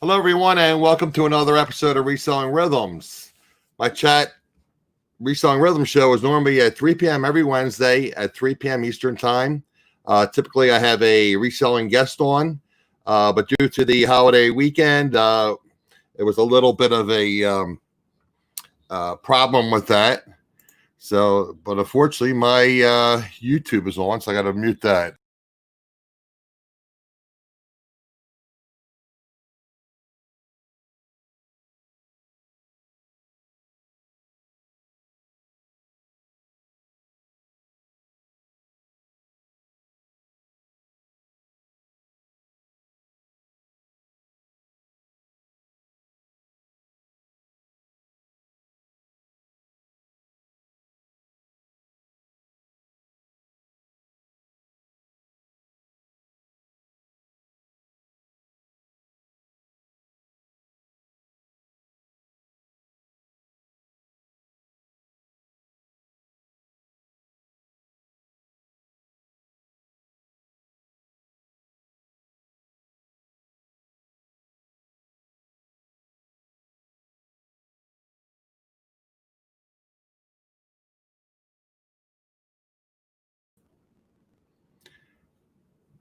Hello, everyone, and welcome to another episode of Reselling Rhythms. My chat Reselling Rhythm show is normally at 3 p.m. every Wednesday at 3 p.m. Eastern Time. Typically, I have a reselling guest on, but due to the holiday weekend, it was a little bit of a problem with that. So, but unfortunately, my YouTube is on, so I got to mute that.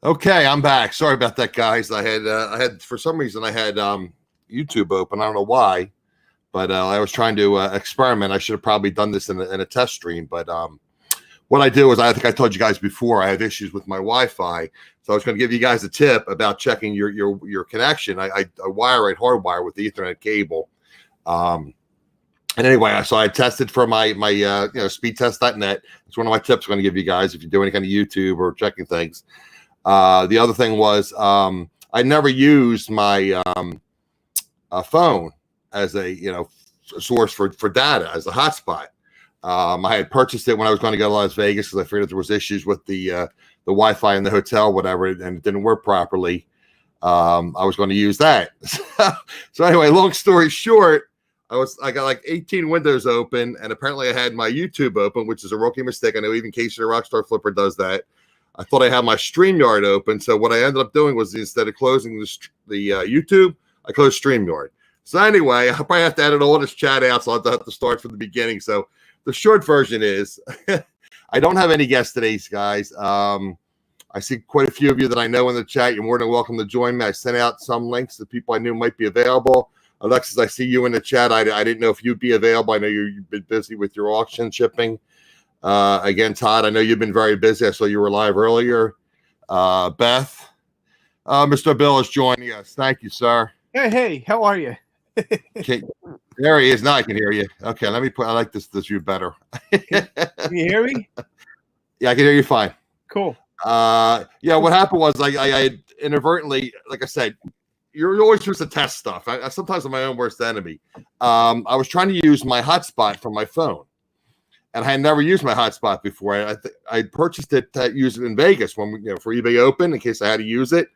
Okay, I'm back. Sorry about that, guys. I had for some reason I had YouTube open. I don't know why, but I was trying to experiment. I should have probably done this in a test stream. But what I do is, I think I told you guys before, I have issues with my Wi-Fi, so I was going to give you guys a tip about checking your connection. I wire it hardwire with the Ethernet cable. And anyway, so I tested for my speedtest.net. It's one of my tips I'm going to give you guys if you're doing any kind of YouTube or checking things. The other thing was I never used my phone as a source for data, as a hotspot. I had purchased it when I was going to go to Las Vegas because I figured there was issues with the Wi-Fi in the hotel, whatever, and it didn't work properly. I was going to use that. So anyway, long story short, I got like 18 windows open, and apparently I had my YouTube open, which is a rookie mistake. I know even Casey the Rockstar Flipper does that. I thought I had my StreamYard open, so what I ended up doing was, instead of closing the YouTube, I closed StreamYard. So anyway, I probably have to edit all this chat out, so I'll have to start from the beginning. So the short version is, I don't have any guests today, guys. I see quite a few of you that I know in the chat. You're more than welcome to join me. I sent out some links to people I knew might be available. Alexis, I see you in the chat. I didn't know if you'd be available. I know you've been busy with your auction shipping. Again, Todd, I know you've been very busy. I saw you were live earlier. Beth, Mr. Bill is joining us. Thank you, sir. Hey, how are you? Okay, there he is. Now I can hear you. Okay, let me put. I like this view better. Can you hear me? Yeah, I can hear you fine. Cool. Yeah, what happened was I inadvertently, like I said, you're always supposed to test stuff. I sometimes I'm my own worst enemy. I was trying to use my hotspot from my phone. And I had never used my hotspot before. I purchased it to use it in Vegas when for eBay Open in case I had to use it.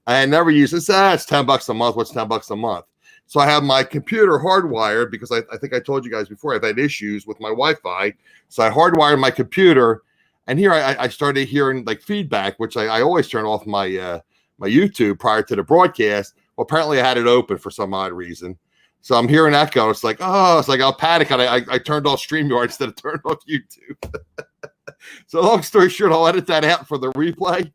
I had never used it. It's $10 a month. What's $10 a month? So I have my computer hardwired because I think I told you guys before I've had issues with my Wi-Fi. So I hardwired my computer, and here I started hearing like feedback, which I always turn off my my YouTube prior to the broadcast. Well, apparently I had it open for some odd reason. So I'm hearing echo. It's like I'll panic, and I turned off StreamYard instead of turned off YouTube. So long story short, I'll edit that out for the replay.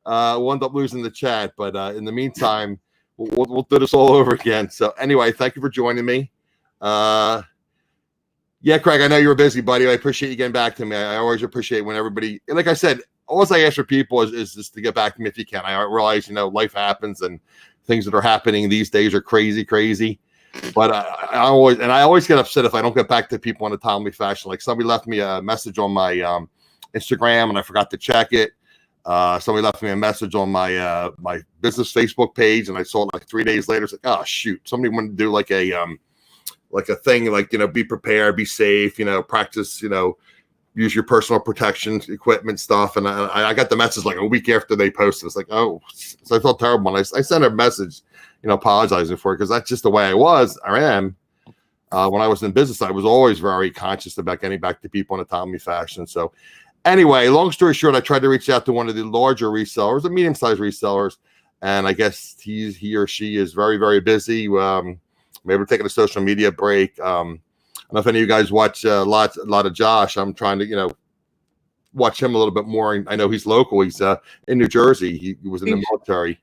We'll end up losing the chat, but in the meantime, we'll do this all over again. So anyway, thank you for joining me. Yeah, Craig, I know you're busy, buddy. I appreciate you getting back to me. I always appreciate when everybody, like I said, all I ask for people is just to get back to me if you can. I realize, life happens and things that are happening these days are crazy. But I always get upset if I don't get back to people in a timely fashion. Like somebody left me a message on my Instagram and I forgot to check it. Somebody left me a message on my my business Facebook page, and I saw it like 3 days later. It's like, oh shoot, somebody wanted to do like a thing, like be prepared, be safe, practice, use your personal protection equipment stuff. And I got the message like a week after they posted. It's like, oh, so I felt terrible. And I sent a message, apologizing for it, because that's just the way I am. When I was in business, I was always very conscious about getting back to people in a timely fashion. So anyway, long story short, I tried to reach out to one of the larger resellers, the medium-sized resellers, and I guess he or she is very, very busy. Maybe we're taking a social media break. I don't know if any of you guys watch a lot of Josh. I'm trying to, watch him a little bit more. I know he's local. He's in New Jersey. He was in the military,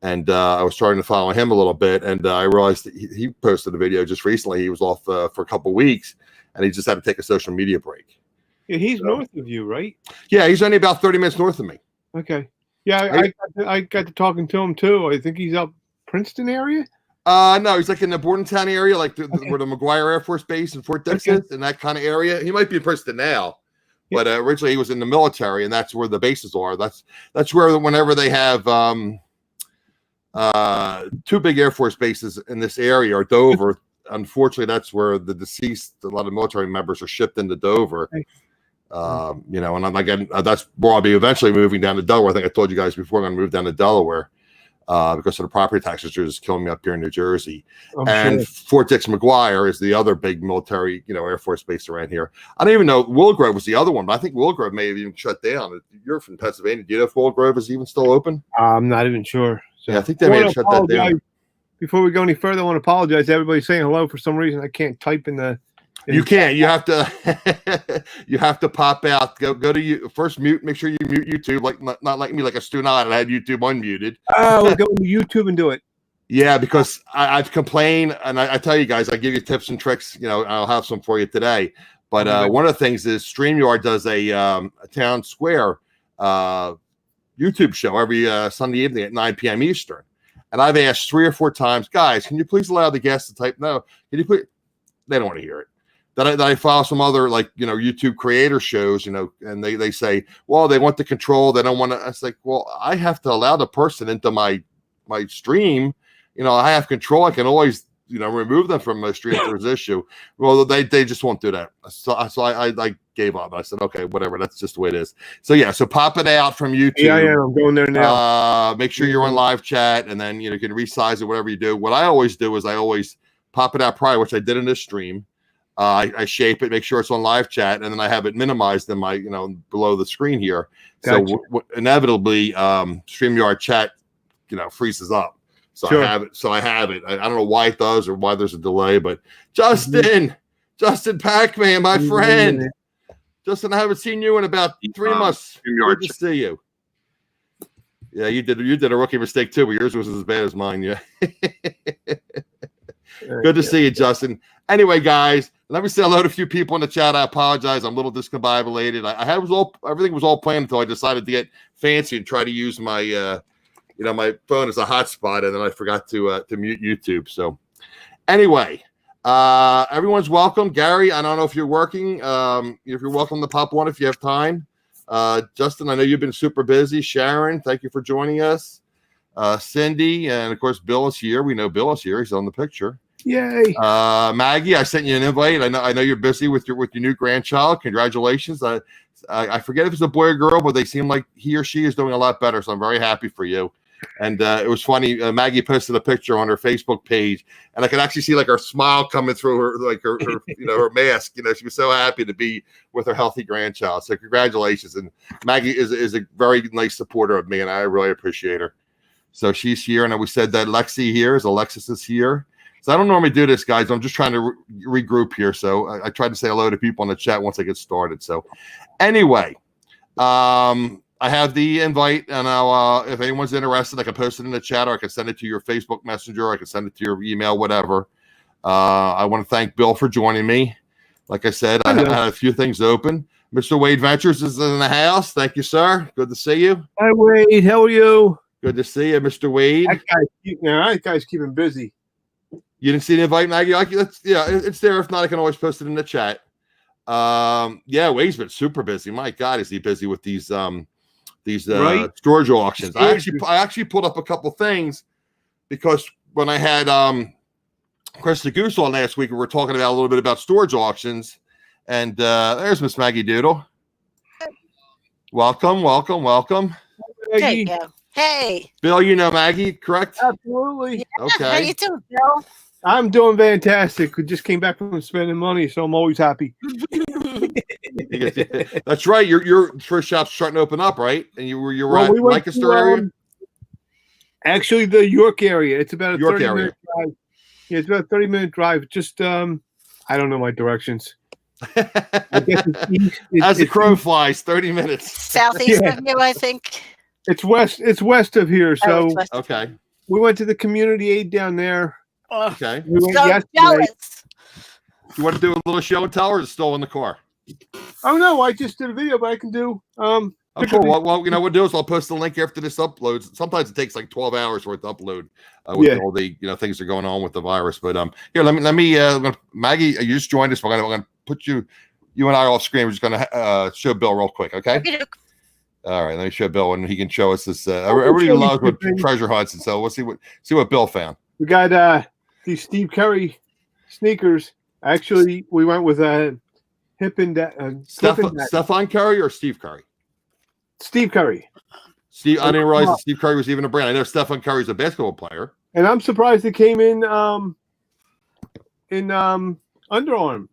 and I was starting to follow him a little bit. And I realized that he posted a video just recently. He was off for a couple of weeks, and he just had to take a social media break. Yeah, he's north of you, right? Yeah, he's only about 30 minutes north of me. Okay. Yeah, I got to talking to him too. I think he's up Princeton area. No, he's like in the Bordentown area, like where the McGuire Air Force Base in Fort Dix is, in that kind of area. He might be in Princeton now. But originally he was in the military, and that's where the bases are. That's where whenever they have two big Air Force bases in this area, or Dover. Unfortunately, that's where the deceased, a lot of military members are shipped into Dover. And I'm again, that's where I'll be eventually moving down to Delaware. I think I told you guys before I'm going to move down to Delaware because of the property taxes are just killing me up here in New Jersey. Sure. Fort Dix McGuire is the other big military, Air Force base around here. I don't even know Willow Grove was the other one, but I think Willow Grove may have even shut down. You're from Pennsylvania. Do you know if Willow Grove is even still open? I'm not even sure. So yeah, I think they may have shut that down. Before we go any further, I want to apologize to everybody saying hello. For some reason, I can't type in the. You can't. You have to. You have to pop out. Go to you first. Mute. Make sure you mute YouTube. Like not like me, like a student. I had YouTube unmuted. Oh, we'll go to YouTube and do it. Yeah, because I've complained, and I tell you guys, I give you tips and tricks. I'll have some for you today. But one of the things is StreamYard does a Town Square YouTube show every Sunday evening at 9 p.m. Eastern. And I've asked 3 or 4 times, guys, can you please allow the guests to type no? Can you put? They don't want to hear it. That I follow some other YouTube creator shows, and they say, well, they want the control. They don't want to. I was like, well, I have to allow the person into my stream. I have control. I can always remove them from my stream if there's an issue. Well, they just won't do that. So I gave up. I said, okay, whatever. That's just the way it is. So pop it out from YouTube. Yeah, I'm going there now. Make sure you're on live chat, and then you can resize it, whatever you do. What I always do is I always pop it out prior, which I did in this stream. I shape it, make sure it's on live chat, and then I have it minimized in my, below the screen here. Gotcha. So inevitably, StreamYard chat, freezes up. So sure. I have it. I don't know why it does or why there's a delay, but Justin Pac-Man, my friend. Justin, I haven't seen you in about 3 months. Good to see you. Yeah, you did a rookie mistake too, but yours was as bad as mine. Yeah. Good to see you, Justin. Anyway, guys, let me say hello to a few people in the chat. I apologize. I'm a little discombobulated. Everything was all planned until I decided to get fancy and try to use my my phone as a hotspot, and then I forgot to mute YouTube. So anyway, everyone's welcome. Gary, I don't know if you're working. If you're welcome to pop one if you have time. Justin, I know you've been super busy. Sharon, thank you for joining us. Cindy, and of course Bill is here. We know Bill is here. He's on the picture. Yay. Maggie, I sent you an invite. I know you're busy with your new grandchild. Congratulations. I forget if it's a boy or girl, but they seem like he or she is doing a lot better. So I'm very happy for you. And it was funny. Maggie posted a picture on her Facebook page, and I could actually see like her smile coming through her her mask. She was so happy to be with her healthy grandchild. So congratulations. And Maggie is a very nice supporter of me, and I really appreciate her. So she's here, and we said that Lexi here is Alexis is here. So I don't normally do this, guys. I'm just trying to regroup here. So I tried to say hello to people in the chat once I get started. So anyway, I have the invite, and I'll, if anyone's interested, I can post it in the chat, or I can send it to your Facebook Messenger, or I can send it to your email, whatever. I want to thank Bill for joining me. Like I said, I had a few things open. Mr. Wade Ventures is in the house. Thank you, sir. Good to see you. Hi, Wade. How are you? Good to see you, Mr. Wade. That guy's keeping busy. You didn't see the invite, Maggie? It's there. If not, I can always post it in the chat. Wade's been super busy. My God, is he busy with these storage auctions? I actually pulled up a couple things because when I had Chris the Goose on last week, we were talking about a little bit about storage auctions, and there's Miss Maggie Doodle. Welcome. There you go. Hey, Bill, you know Maggie, correct? Absolutely. Yeah. Okay. How you doing, Bill? I'm doing fantastic. We just came back from spending money, so I'm always happy. That's right. Your first shop's starting to open up, right? And you're right, Lancaster area. Actually, the York area. It's about a York 30-minute area. drive. Yeah, it's about a 30-minute drive. Just I don't know my directions. I guess it's east. As the crow flies, 30 minutes. Southeast of you, I think. It's west. It's west of here. So it's west. Okay. we went to the community aid down there. Okay. We went So yesterday. jealous. You want to do a little show and tell, or is it still in the car? Oh no, I just did a video, but I can do. Oh, cool. Well, what we'll do is I'll post the link after this uploads. Sometimes it takes like 12 hours for it to upload with all the things that are going on with the virus. But here, let me Maggie, you just joined us. We're gonna put you and I off screen. We're just gonna show Bill real quick, okay? All right, let me show Bill, and he can show us this. Everybody loves what treasure hunts, and so we'll see what Bill found. We got these Steve Curry sneakers. Actually, we went with Stephen Curry or Steve Curry? Steve Curry. Steve, I didn't realize that Steve Curry was even a brand. I know Stephen Curry's a basketball player, and I'm surprised it came in Under Armour.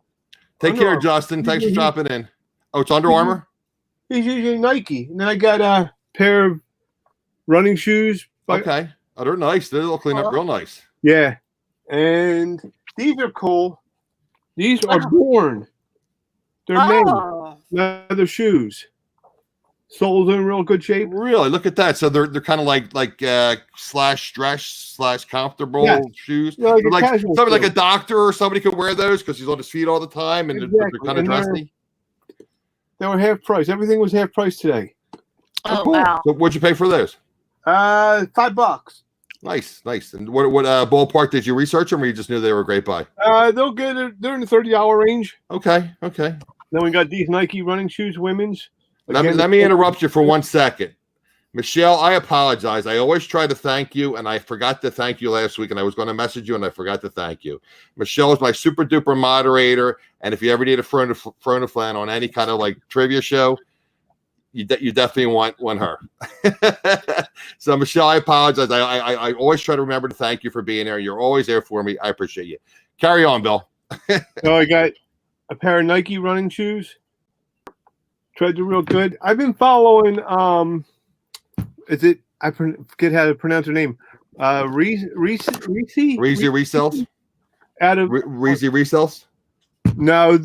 Take care, Justin. Thanks for dropping in. Oh, it's Under Armour. He's usually Nike, and then I got a pair of running shoes. Okay, oh, they're nice. They look clean up real nice. Yeah, and these are cool. These are Born. They're made leather shoes. Soles in real good shape. Really, look at that. So they're kind of like slash dress / comfortable shoes. Yeah, like somebody like a doctor or somebody could wear those because he's on his feet all the time, and they're kind of dressy. They were half price. Everything was half price today. Oh, cool. wow. So what'd you pay for those? $5. Nice. And what ballpark did you research them, or you just knew they were a great buy? They'll get it. They're in the $30 range. Okay. Then we got these Nike running shoes, women's. Let me interrupt you for 1 second. Michelle, I apologize. I always try to thank you, and I forgot to thank you last week, and I was going to message you, and I forgot to thank you. Michelle is my super duper moderator, and if you ever need a Flan on any kind of like trivia show, you definitely want her. So, Michelle, I apologize. I always try to remember to thank you for being there. You're always there for me. I appreciate you. Carry on, Bill. So I got a pair of Nike running shoes. Tried to real good. I've been following. I forget how to pronounce her name. Reese Resells. Out of Reese Resells. No,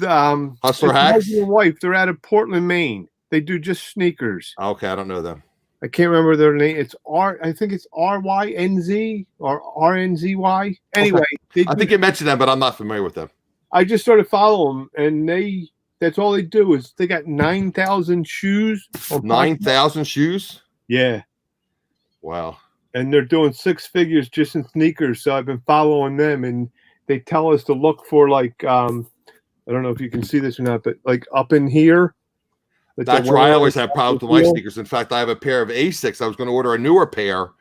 Hustler Hacks. Husband and wife. They're out of Portland, Maine. They do just sneakers. Okay, I don't know them. I can't remember their name. It's I think it's RYNZ or RNZY. Anyway, okay. I think you mentioned them, but I'm not familiar with them. I just started following them, and that's all they do is they got 9,000 shoes. 9,000 shoes? Yeah. Wow. And they're doing 6 figures just in sneakers. So I've been following them, and they tell us to look for like I don't know if you can see this or not, but like up in here. That's where I always have problems with my sneakers. In fact, I have a pair of Asics. I was going to order a newer pair,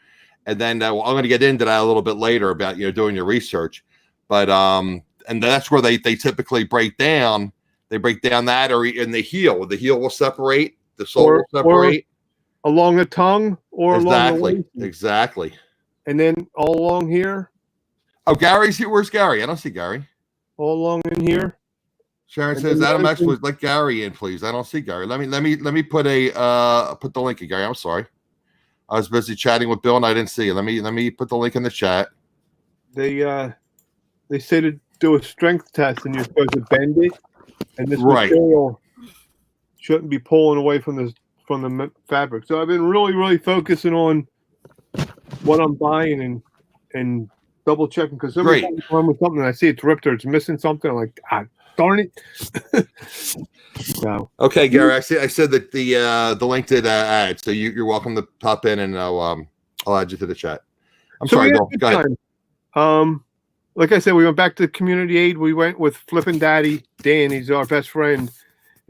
and then I'm going to get into that a little bit later about doing your research. But and that's where they typically break down. They break down that or in the heel. The heel will separate. The sole will separate. Or along the tongue or along the waist. Exactly. And then all along here. Oh, Gary's here. Where's Gary? I don't see Gary. All along in here. Sharon says AdamsExploits, let Gary in, please. I don't see Gary. Let me put put the link in, Gary. I'm sorry. I was busy chatting with Bill and I didn't see it. Let me put the link in the chat. They say to do a strength test and you're supposed to bend it. And this material shouldn't be pulling away from the fabric. So I've been really focusing on what I'm buying and double checking because somebody's wrong with something. I see it's ripped or it's missing something. I'm like, darn it. So okay, Gary. I said that the link did add, so you're welcome to pop in and I'll add you to the chat. I'm sorry, Bill. Go ahead. Like I said, we went back to community aid. We went with Flippin' Daddy Dan. He's our best friend.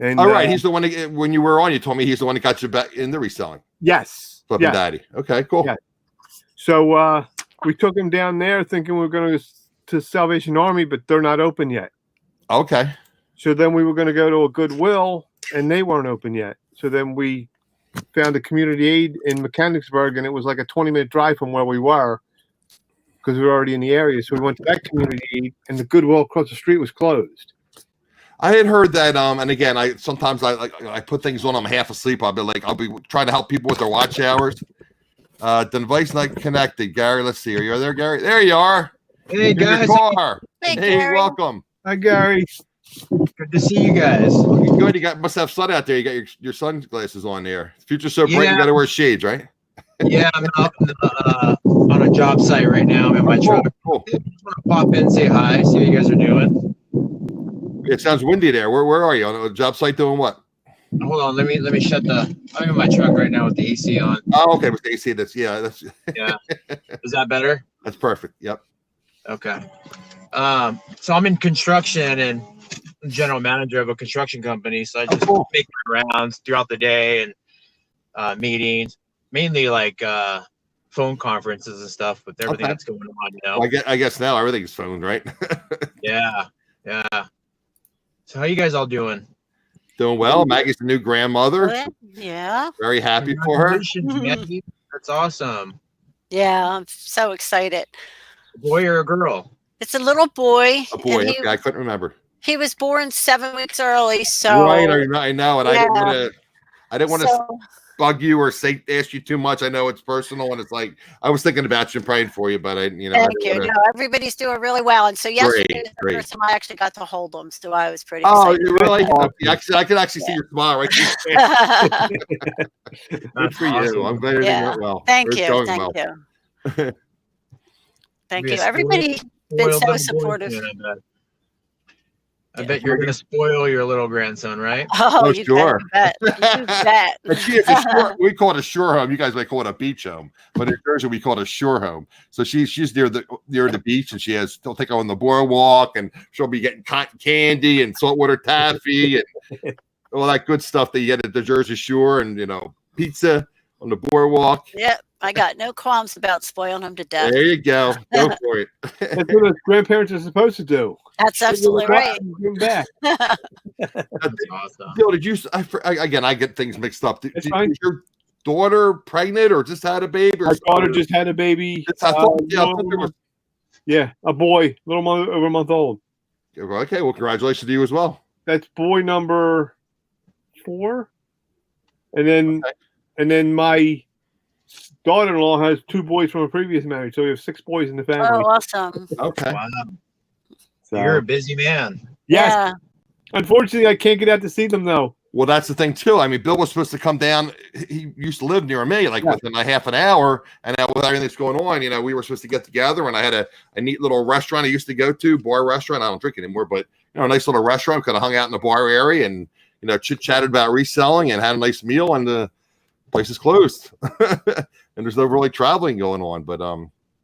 And all right, he's the one that, when you were on, you told me he's the one that got you back in the reselling. Yes, Flippin' Daddy. Okay, cool. Yes. So we took him down there, thinking we were going to Salvation Army, but they're not open yet. Okay. So then we were going to go to a Goodwill, and they weren't open yet. So then we found a community aid in Mechanicsburg, and it was like a 20-minute drive from where we were. Because we were already in the area, so we went to that community aid, and the Goodwill across the street was closed. I had heard that, and again, I sometimes put things on. I'm half asleep. I'll be trying to help people with their watch hours. Device not connected. Gary, let's see. Are you there, Gary? There you are. Hey In your guys, car. Hey, Hey, Gary. welcome. Hi, Gary. good to see you guys. Looking good. You must have sun out there. You got your sunglasses on there. Future's so bright, you Yeah. got to wear shades, right? Yeah, I'm out on a job site right now. I'm in my truck. Cool. Just want to pop in, say hi, see what you guys are doing. It sounds windy there. Where are you on a job site doing what? Hold on, let me shut the. I'm in my truck right now with the AC on. Oh, okay. With the AC, that's Yeah, is that better? that's perfect. Yep. Okay. So I'm in construction and general manager of a construction company. So I just cool. make my rounds throughout the day and meetings, mainly like phone conferences and stuff with everything that's going on, you know. Well, I guess now everything's phoned, right? Yeah. So how you guys all doing? Doing well. Maggie's the new grandmother. Good. Yeah. Very happy for her. Congratulations, Maggie. That's awesome. Yeah. I'm so excited. A boy or a girl? It's a little boy. A boy. and Okay, I couldn't remember. he was born 7 weeks early. So Right. I know. And Yeah. I didn't want to so, bug you or ask you too much. I know it's personal, and it's like I was thinking about you and praying for you, but I thank you. didn't wanna- No, everybody's doing really well. And so yesterday was the great. first time I actually got to hold them. So I was pretty Oh, excited. you really? I could actually see your smile right there. Good for you. awesome. I'm glad everything Yeah. went well. Thank It's you. going Thank well. you. Thank Be a you. Everybody been Spoiled so little boy supportive. soon, I bet you're gonna spoil your little grandson, right? Oh, Oh, you sure. bet. You bet. You bet. And it's we call it a shore home. You guys might call it a beach home, but in Jersey we call it a shore home. So she's near the beach, and she'll take her on the boardwalk, and she'll be getting cotton candy and saltwater taffy and all that good stuff that you get at the Jersey Shore, and pizza on the boardwalk. Yep. I got no qualms about spoiling them to death. There you go. Go for it. That's what us grandparents are supposed to do. That's absolutely right. Give them back. That's awesome. Bill, did you? Again, I get things mixed up. It's fine. Is your daughter pregnant or just had a baby? Or My daughter just had a baby. I thought there was. Yeah, a boy, over a month old. Okay, well, congratulations to you as well. That's boy number 4, and then my daughter-in-law has 2 boys from a previous marriage, so we have 6 boys in the family. Oh, awesome. Okay. Wow. So, You're a busy man. yes. Yeah. Unfortunately, I can't get out to see them though. Well, that's the thing too. I mean, Bill was supposed to come down. He used to live near me, like within a half an hour. And now with everything that's going on, we were supposed to get together. And I had a neat little restaurant I used to go to, bar restaurant. I don't drink anymore, but a nice little restaurant. Could have hung out in the bar area and chit chatted about reselling and had a nice meal. And the place is closed, and there's no really traveling going on. But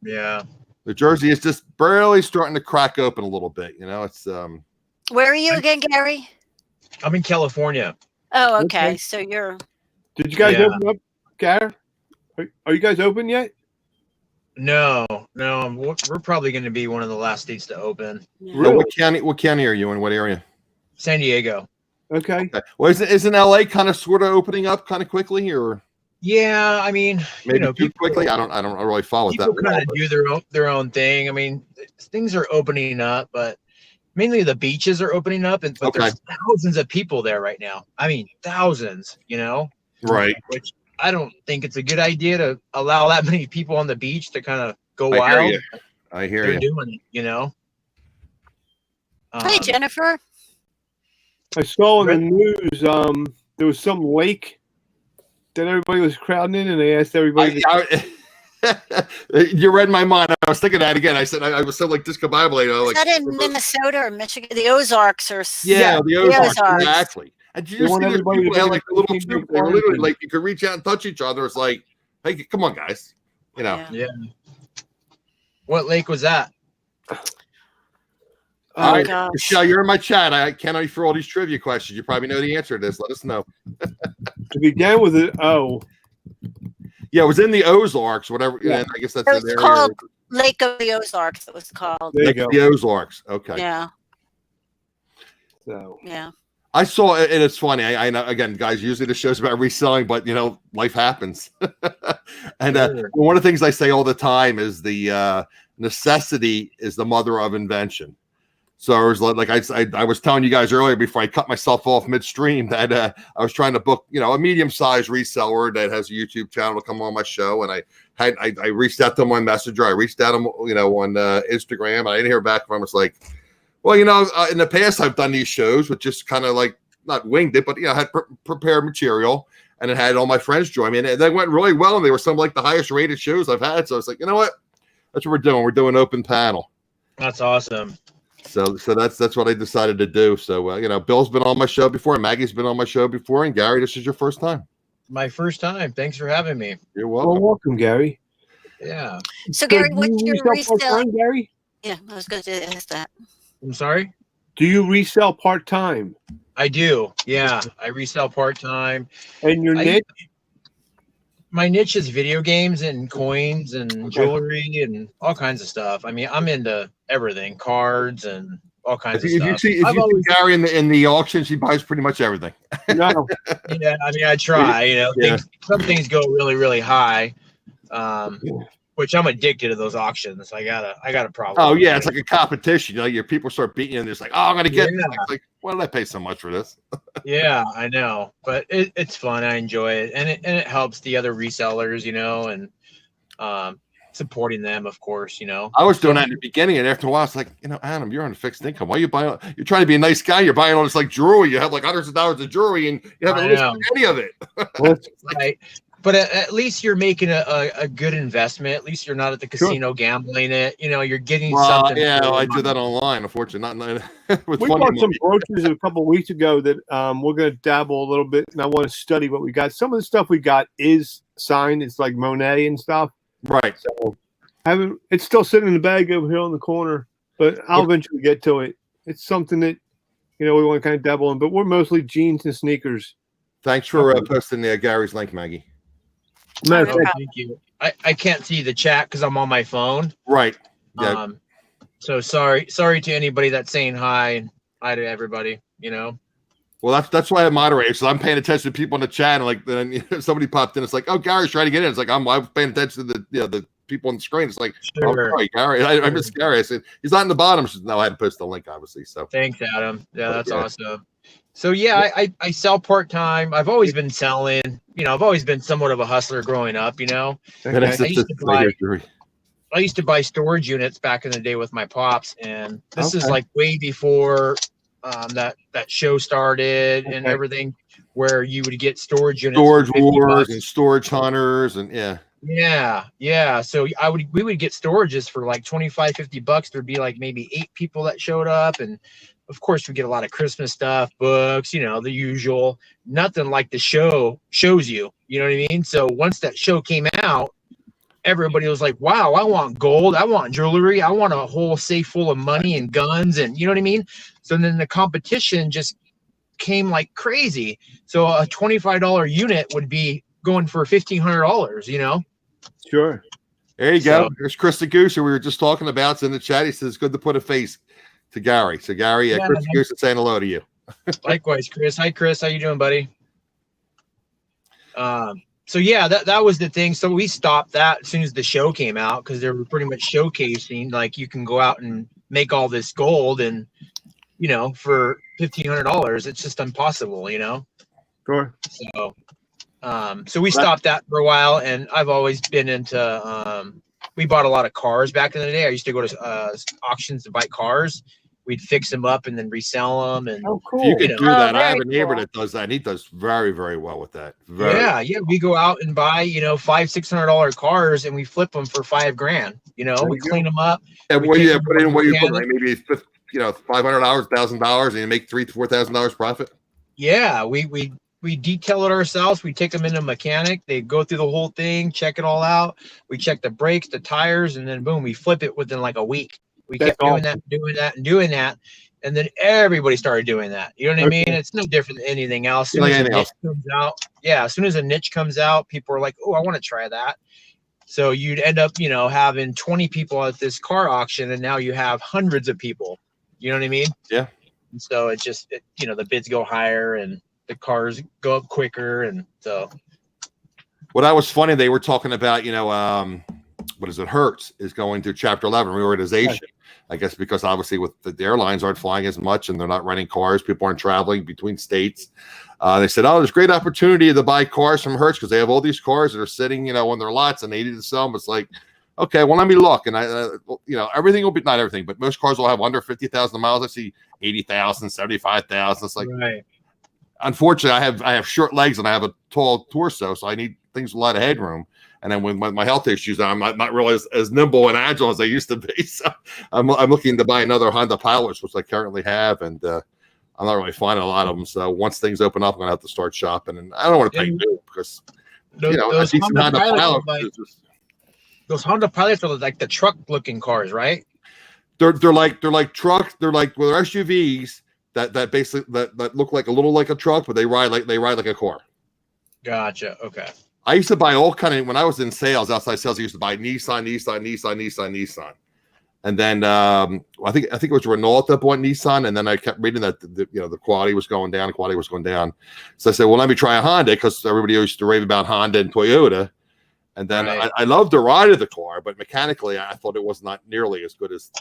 Yeah. the Jersey is just barely starting to crack open a little bit. It's Where are you again, Gary? I'm in California. Oh, okay. Okay. So you're Did you guys Yeah. open up, Gar? Are you guys open yet? No. We're probably going to be one of the last states to open. So what county are you in? What area? San Diego. Okay. Okay. Well, isn't LA kind of sort of opening up kind of quickly, or Yeah, I mean, maybe too people, quickly? I don't really follow people that. kind of do their own thing. I mean, things are opening up, but mainly the beaches are opening up, but there's thousands of people there right now. I mean, thousands. Right. Which I don't think it's a good idea to allow that many people on the beach to kind of go wild. I hear They're you. doing it. Hey, Jennifer. I saw in the news there was some lake that everybody was crowding in, and they asked everybody. You read my mind. I was thinking that again. I said I was so discombobulated. Is that in Minnesota or Michigan? The Ozarks or the Ozarks. Exactly. And did you They want see those everybody people to had be like a little in troop? the They were literally quarantine. like you could reach out and touch each other. It's like, hey, come on, guys. Yeah. What lake was that? All right, gosh. Michelle, you're in my chat. I can't wait for all these trivia questions. You probably know the answer to this. Let us know. To begin with it, Yeah, it was in the Ozarks, whatever. Yeah. And I guess that's It an was area. called Lake of the Ozarks. It was called. there you Like go. the Ozarks. Okay. Yeah. So Yeah. I saw it, and it's funny. I know, again, guys, usually the show's about reselling, but life happens. And Sure. one of the things I say all the time is the necessity is the mother of invention. So I was like I was telling you guys earlier before I cut myself off midstream that I was trying to book, a medium-sized reseller that has a YouTube channel to come on my show, and I reached out to him on Messenger, I reached out to him, on Instagram, and I didn't hear back from him. It's like, well, in the past I've done these shows with just kind of like not winged it, but I had prepared material, and it had all my friends join me, and they went really well, and they were some like the highest rated shows I've had. So I was like, you know what, that's what we're doing. We're doing open panel. That's awesome. So that's what I decided to do. So Bill's been on my show before, and Maggie's been on my show before, and Gary, this is your first time. My first time. Thanks for having me. You're welcome. Well, welcome, Gary. Yeah. So Gary, what's do you your resell part-time, resale? Gary? Yeah, I was going to ask that. I'm sorry? Do you resell part-time? I do. Yeah. I resell part-time. And your niche? My niche is video games and coins and jewelry and all kinds of stuff. I mean, I'm into everything, cards and all kinds of stuff. If you see Gary in the auction, she buys pretty much everything. No. Yeah, I mean, I try. Yeah. Some things go really, really high, which I'm addicted to those auctions. I got a problem. Oh yeah, it's like a competition. Your people start beating you, and it's like, oh, I'm gonna get. Yeah. It's like, why did I pay so much for this? Yeah, I know, but it's fun. I enjoy it, and it helps the other resellers, and supporting them, of course. I was doing that in the beginning, and after a while, it's like, Adam, you're on a fixed income. Why are you buying? You're trying to be a nice guy. You're buying all this like jewelry. You have like hundreds of dollars of jewelry, and you haven't listed any of it. Right. But at least you're making a good investment. At least you're not at the casino gambling it. You're getting something. Yeah, I did that online. Unfortunately, we bought some brooches a couple of weeks ago that we're going to dabble a little bit, and I want to study what we got. Some of the stuff we got is signed. It's like Monet and stuff. Right. So it's still sitting in the bag over here on the corner, but I'll eventually get to it. It's something that we want to kind of dabble in, but we're mostly jeans and sneakers. Thanks for posting Gary's link, Maggie. No, thank you. I can't see the chat because I'm on my phone. Right. Yeah. So sorry to anybody that's saying hi and hi to everybody. Well, that's why I moderate. So I'm paying attention to people in the chat, and like then somebody popped in. It's like, oh, Gary's trying to get in. It's like I'm paying attention to the people on the screen. It's like, oh, sorry, Gary. I miss Gary. I said he's not in the bottom. She said, no, I had to post the link, obviously. So thanks, Adam. Yeah, that's awesome. So yeah, I sell part-time. I've always been selling. I've always been somewhat of a hustler growing up. I used to buy storage units back in the day with my pops, and this is like way before that show started and everything, where you would get storage units, storage wars and storage hunters, and yeah. So we would get storages for like $25-$50. There'd be like maybe 8 people that showed up, and of course we get a lot of Christmas stuff, books, the usual. Nothing like the show shows you. You know what I mean? So once that show came out, everybody was like, wow, I want gold, I want jewelry, I want a whole safe full of money and guns, and you know what I mean? So then the competition just came like crazy. So a $25 unit would be going for $1,500, Sure. There you go. There's Chris the Goose, who we were just talking about. It's in the chat. He says, good to put a face to Gary. So Gary, Chris the Goose is saying hello to you. Likewise, Chris. Hi, Chris. How you doing, buddy? So yeah, that was the thing. So we stopped that as soon as the show came out, because they were pretty much showcasing like you can go out and make all this gold, and for $1,500, it's just impossible. Sure. So we stopped that for a while, and I've always been into. We bought a lot of cars back in the day. I used to go to auctions to buy cars. We'd fix them up and then resell them. And cool. You can do that. I have a very neighbor cool. that does that, and he does very, very well with that. Yeah. We go out and buy, $500-$600 cars, and we flip them for $5,000. We clean them up. And what you put in, like maybe $500, $1,000, and you make $3,000 to $4,000 profit. Yeah, we detail it ourselves. We take them into a mechanic. They go through the whole thing, check it all out. We check the brakes, the tires, and then boom, we flip it within like a week. We kept doing that. And then everybody started doing that. You know what I mean? It's no different than anything else. As soon as a niche comes out, people are like, oh, I want to try that. So you'd end up, having 20 people at this car auction, and now you have hundreds of people. You know what I mean? Yeah. And so it just, the bids go higher and the cars go up quicker. And so. Well, that was funny. They were talking about, what is it? Hertz is going through Chapter 11 reorganization. I guess because obviously with the airlines aren't flying as much and they're not renting cars, people aren't traveling between states. They said, oh, there's great opportunity to buy cars from Hertz because they have all these cars that are sitting, you know, on their lots and they need to sell them. It's like, okay, well, let me look. And you know, everything will be, not everything, but most cars will have under 50,000 miles. I see 80,000, 75,000. It's like, Right. Unfortunately, I have short legs and I have a tall torso, so I need things with a lot of headroom. And then with my health issues, I'm not really as nimble and agile as I used to be. So I'm looking to buy another Honda Pilot, which I currently have, and I'm not really finding a lot of them. So once things open up, I'm gonna have to start shopping. And I don't want to pay new because you know those a decent Honda Honda Pilots Pilot. those Honda Pilots are like the truck-looking cars, right? They're like trucks. They're SUVs that basically that look like a truck, but they ride like a car. Gotcha. Okay. I used to buy all kind of, when I was in sales, outside sales, I used to buy Nissan. And then I think it was Renault that bought Nissan. And then I kept reading that the quality was going down. So I said, well, let me try a Honda because everybody used to rave about Honda and Toyota. And then Right. I loved the ride of the car, but mechanically I thought it was not nearly as good as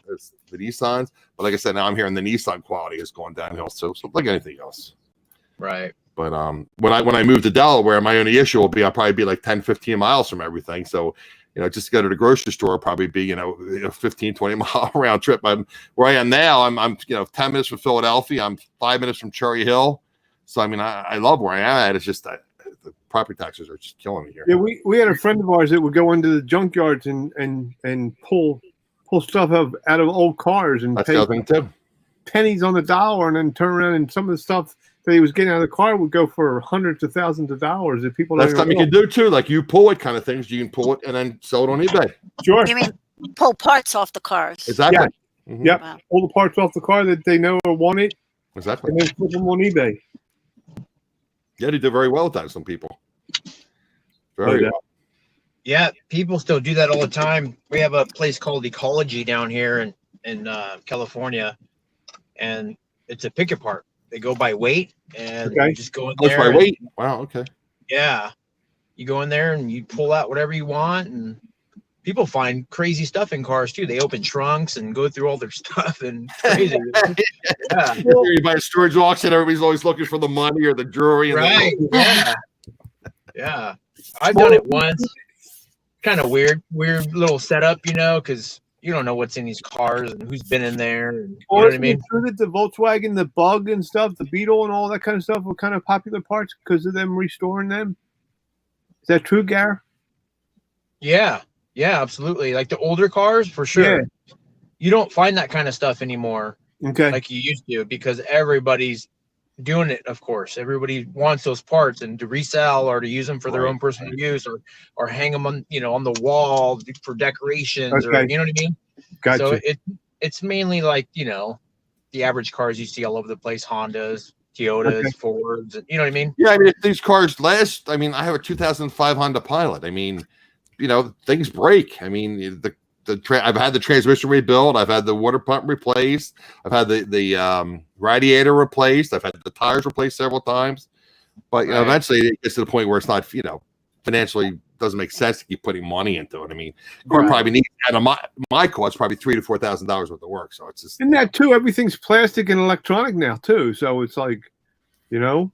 the Nissans. But like I said, now I'm hearing the Nissan quality is going downhill. So like anything else. Right. But when I move to Delaware, my only issue will be I'll probably be like 10, 15 miles from everything. So, you know, just to go to the grocery store will probably be, 15, 20 mile round trip. Where I am now, I'm 10 minutes from Philadelphia. I'm 5 minutes from Cherry Hill. So, I mean, I love where I am at. It's just the property taxes are just killing me here. Yeah, we had a friend of ours that would go into the junkyards and pull stuff out of old cars and That's pay the other thing too. pennies on the dollar, and then turn around and some of the stuff that he was getting out of the car would go for hundreds of thousands of dollars. That people That's don't something you know. can do too. Like you pull it kind of things. You can pull it and then sell it on eBay. Sure. You mean pull parts off the cars? Exactly. Yeah. Mhm. Yep. Wow. All the parts off the car that they know are wanted, Exactly. and then flip them on eBay. Yeah, they do very well with that. Some people. Very Oh, yeah. well. Yeah, people still do that all the time. We have a place called Ecology down here in California, and it's a pick apart. They go by weight, and Okay. you just go in That's there. my and- weight. Wow. Okay. Yeah, you go in there and you pull out whatever you want, and people find crazy stuff in cars too. They open trunks and go through all their stuff and crazy. Yeah, You buy a storage auction. Everybody's always looking for the money or the jewelry. And right. Yeah, yeah. I've done it once. Kind of weird little setup, because you don't know what's in these cars and who's been in there. And, you know what I mean? True that the Volkswagen, the Bug and stuff, the Beetle and all that kind of stuff were kind of popular parts because of them restoring them. Is that true, Gar? Yeah, absolutely. Like the older cars, for sure. Yeah. You don't find that kind of stuff anymore Okay. like you used to because everybody's doing it. Of course, everybody wants those parts and to resell or to use them for their Right, own personal use or hang them on on the wall for decorations or Okay. you know what I mean. Gotcha. So it's mainly like the average cars you see all over the place: Hondas, Toyotas, Okay. Fords. You know what I mean? Yeah, I mean, if these cars last, I mean, I have a 2005 Honda Pilot. I mean, things break. I mean, I've had the transmission rebuilt. I've had the water pump replaced. I've had the radiator replaced. I've had the tires replaced several times. But Right. eventually it gets to the point where it's not, financially doesn't make sense to keep putting money into it. I mean, car Right. probably needs, and my cost probably $3,000 to $4,000 worth of work. So it's just And that too, everything's plastic and electronic now too. So it's like, Well,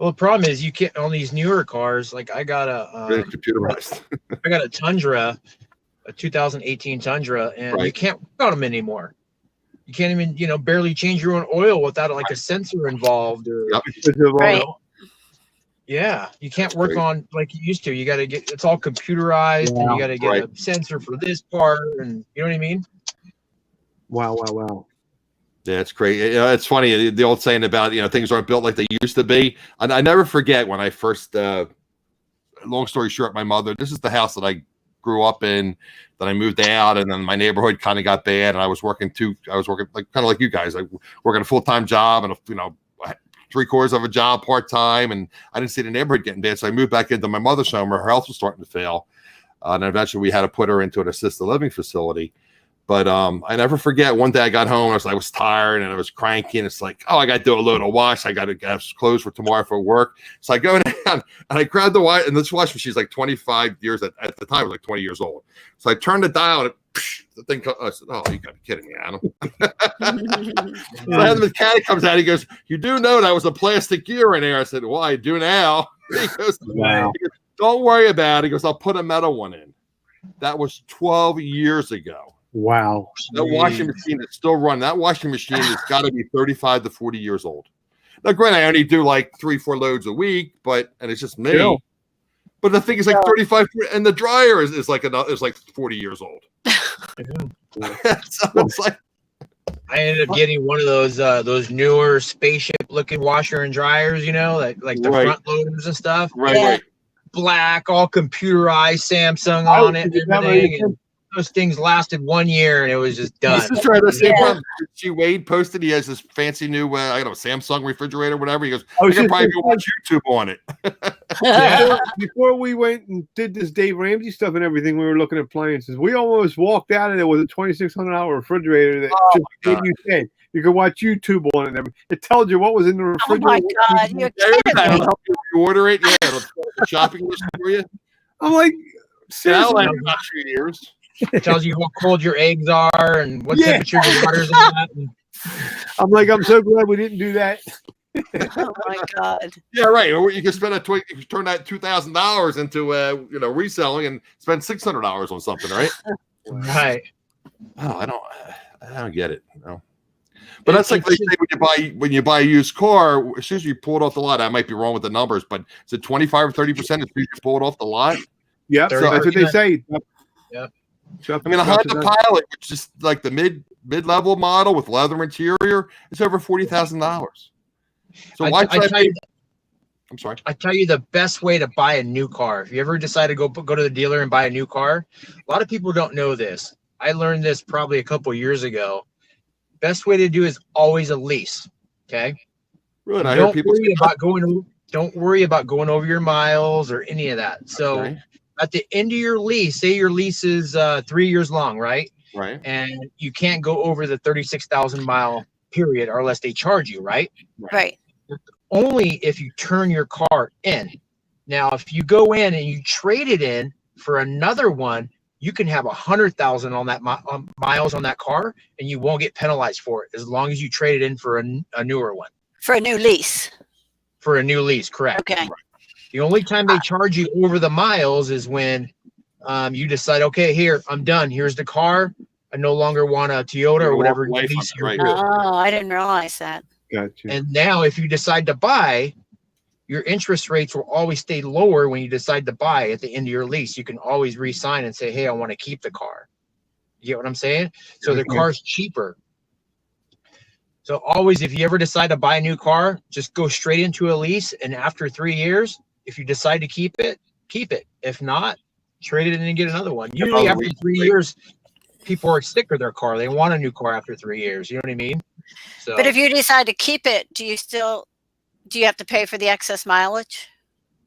the problem is you can't on these newer cars. Like I got really a computerized. I got a Tundra, a 2018 Tundra, and you Right. can't work on them anymore. You can't even, barely change your own oil without like a sensor involved or Yep. Right. yeah, you can't work Crazy. on like you used to. You got to it's all computerized and you got to get Right. a sensor for this part and you know what I mean? wow. Yeah, it's crazy. It's funny the old saying about things aren't built like they used to be. And I never forget when I first. Long story short, my mother. This is the house that I grew up in. Then I moved out, and then my neighborhood kind of got bad, and I was working like kind of like you guys, like working a full-time job and three-quarters of a job part-time, and I didn't see the neighborhood getting bad, so I moved back into my mother's home where her health was starting to fail, and eventually we had to put her into an assisted living facility. But I never forget one day I got home, I was tired and I was cranky, and it's like, oh, I got to do a load of wash. I got to have clothes for tomorrow for work. So I go down and I grab the wash, and this wash machine's like 25 years at the time, it was like 20 years old. So I turned the dial and the thing, I said, oh, you gotta be kidding me, Adam. So the mechanic comes out, he goes, you do know that was a plastic gear in there. I said, well, I do now. He goes, Wow. don't worry about it. He goes, I'll put a metal one in. That was 12 years ago. Wow. That washing machine is still running. That washing machine has got to be 35 to 40 years old. Now, granted, I only do like 3-4 loads a week, and it's just me. Still. But the thing is like 35, and the dryer is like 40 years old. So it's like, I ended up getting one of those newer spaceship looking washer and dryers, like the Right. front loaders and stuff. right. Black, all computerized, Samsung on it and everything. And those things lasted 1 year and it was just done. This is right. The same problem. See, Wade posted he has this fancy new, Samsung refrigerator, whatever. He goes, I can probably go watch YouTube on it. Before we went and did this Dave Ramsey stuff and everything, we were looking at appliances. We almost walked out of there with a $2,600 refrigerator that just made you say you could watch YouTube on it. And everything. It tells you what was in the refrigerator. Oh my God, you're kidding It'll me. help you order it. Yeah, it'll fill the shopping list for you. I'm like, Yeah, seriously. about 2 years. It tells you how cold your eggs are and what temperature your water's at. And I'm like, I'm so glad we didn't do that. Oh my God. Yeah, right. Or you can spend you can turn that $2,000 into reselling and spend $600 on something, right? right. Oh, I don't get it. No. But that's like they say when you buy a used car, as soon as you pull it off the lot, I might be wrong with the numbers, but is it 25 or 30% as soon as you pull it off the lot? Yep, so that's what they say. Yep. I mean, a Honda Pilot, which is like the mid-level model with leather interior, it's over $40,000. So why? I'm sorry. I tell you the best way to buy a new car. If you ever decide to go to the dealer and buy a new car, a lot of people don't know this. I learned this probably a couple years ago. Best way to do is always a lease. Okay. Really? I hear people don't worry about going over your miles or any of that. So at the end of your lease, say your lease is 3 years long, right? Right. And you can't go over the 36,000 mile period or unless they charge you, right? Right. Only if you turn your car in. Now, if you go in and you trade it in for another one, you can have 100,000 on that miles on that car, and you won't get penalized for it as long as you trade it in for a newer one. For a new lease. For a new lease, correct? Okay. The only time they charge you over the miles is when you decide, okay, here, I'm done. Here's the car. I no longer want a Toyota or whatever lease you're doing. Oh, I didn't realize that. Gotcha. And now if you decide to buy, your interest rates will always stay lower when you decide to buy at the end of your lease. You can always re-sign and say, hey, I want to keep the car. You get what I'm saying? So the car's cheaper. So always, if you ever decide to buy a new car, just go straight into a lease. And after 3 years, if you decide to keep it, keep it. If not, trade it in and get another one. Usually after 3 years, people are sick of their car. They want a new car after 3 years. You know what I mean? So, But if you decide to keep it, do you have to pay for the excess mileage?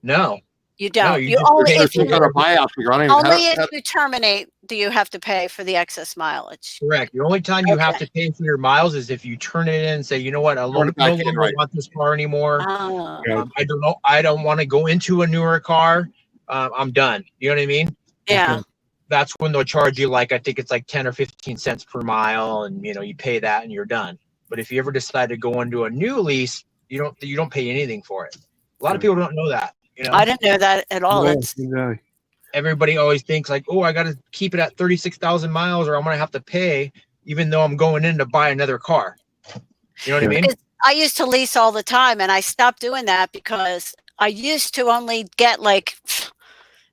no. You don't. No, you just only pay if you buyout. terminate do you have to pay for the excess mileage. Correct. The only time you have to pay for your miles is if you turn it in and say, you know what, I no longer want this car anymore. Oh. I don't want to go into a newer car. I'm done. You know what I mean? Yeah. That's when they'll charge you I think it's like 10 or 15 cents per mile, and you pay that and you're done. But if you ever decide to go into a new lease, you don't pay anything for it. A lot of people don't know that. I didn't know that at all. Everybody always thinks oh, I got to keep it at 36,000 miles or I'm going to have to pay even though I'm going in to buy another car. You know what I mean? I used to lease all the time, and I stopped doing that because I used to only get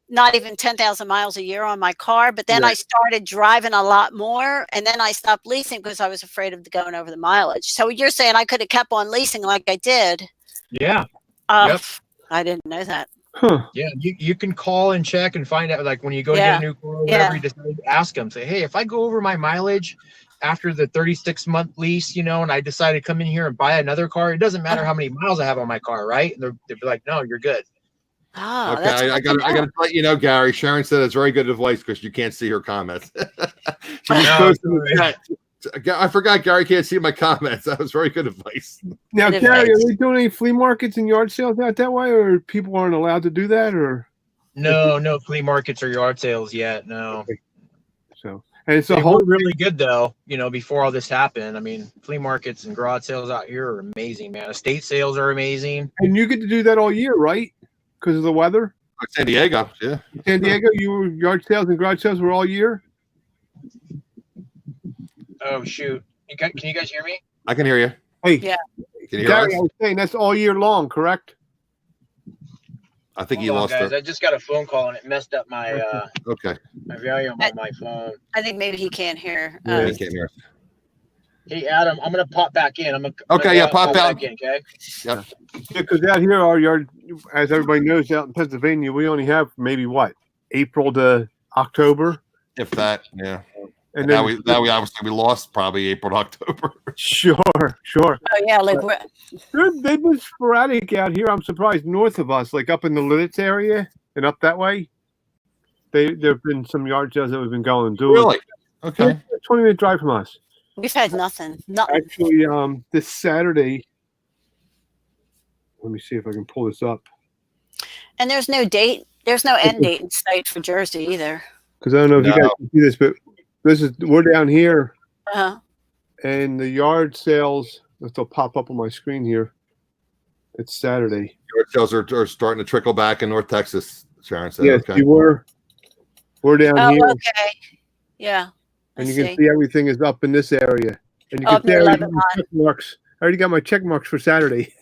not even 10,000 miles a year on my car. But then I started driving a lot more, and then I stopped leasing because I was afraid of going over the mileage. So you're saying I could have kept on leasing like I did? Yeah. Yep. I didn't know that. Huh. Yeah, you can call and check and find out when you go get a new car, whatever, you decide to ask them, say, hey, if I go over my mileage after the 36-month lease, and I decide to come in here and buy another car, it doesn't matter how many miles I have on my car, right? And they'll be like, no, you're good. Oh, Okay, that's I got to let you know, Gary. Sharon said it's very good advice because you can't see her comments. She just No, posted in the chat. I forgot Gary can't see my comments. That was very good advice. Now, Good Gary, advice. are they doing any flea markets and yard sales out that way, or people aren't allowed to do that, or no flea markets or yard sales yet. No. so? And it's a They whole were really good though, before all this happened. I mean, flea markets and garage sales out here are amazing, man. Estate sales are amazing. and you get to do that all year, right? Because of the weather. Like San Diego, yeah. San Diego, yard sales and garage sales were all year. Oh shoot! Can you guys hear me? I can hear you. Hey, Yeah. Can you hear Gary, us? I was saying that's all year long, correct? I think Hold you on, lost guys. her. I just got a phone call and it messed up my Okay. my volume on my phone. I think maybe he can't hear. Yeah, he can't hear us. Hey Adam, I'm gonna pop back in. Okay, yeah, pop out. back in, okay? Yeah, because out here, our yard, as everybody knows, out in Pennsylvania, we only have maybe what, April to October, If that, yeah. and Now then we obviously we lost probably April to October. sure. Oh yeah, like They've been sporadic out here. I'm surprised north of us, like up in the Lidditz area and up that way. There've been some yard sales that we've been going to. Really? Okay. It's a 20-minute drive from us. we've had nothing. Nothing. Actually, this Saturday. Let me see if I can pull this up And there's no date. There's no end date in sight for Jersey either. because I don't know if you No. guys can see this, but we're down here. Uh-huh. And the yard sales, they'll pop up on my screen here. It's Saturday. Yard sales are starting to trickle back in North Texas, Sharon said. Yes, Okay. we're down Oh, here, okay. Yeah. and I you can see everything is up in this area. And you Up can see near I already got Lebanon. my check marks. I already got my check marks for Saturday.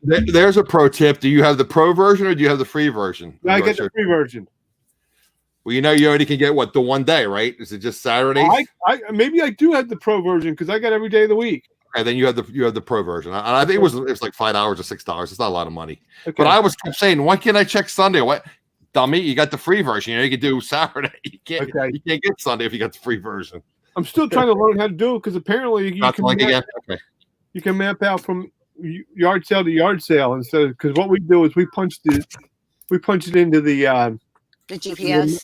There's a pro tip. Do you have the pro version or do you have the free version? I get the free version. Well, you already can get what, the one day, right? Is it just Saturdays? I maybe I do have the pro version because I got every day of the week. And then you have the pro version. I think it was like $5 or $6. It's not a lot of money. Okay. But I was saying, why can't I check Sunday? What, dummy? You got the free version. You can do Saturday. You can't. Okay. You can't get Sunday if you got the free version. I'm still trying to learn how to do it because apparently Not like again. Okay. you can map out from yard sale to yard sale instead of, because what we do is we punch it into the GPS.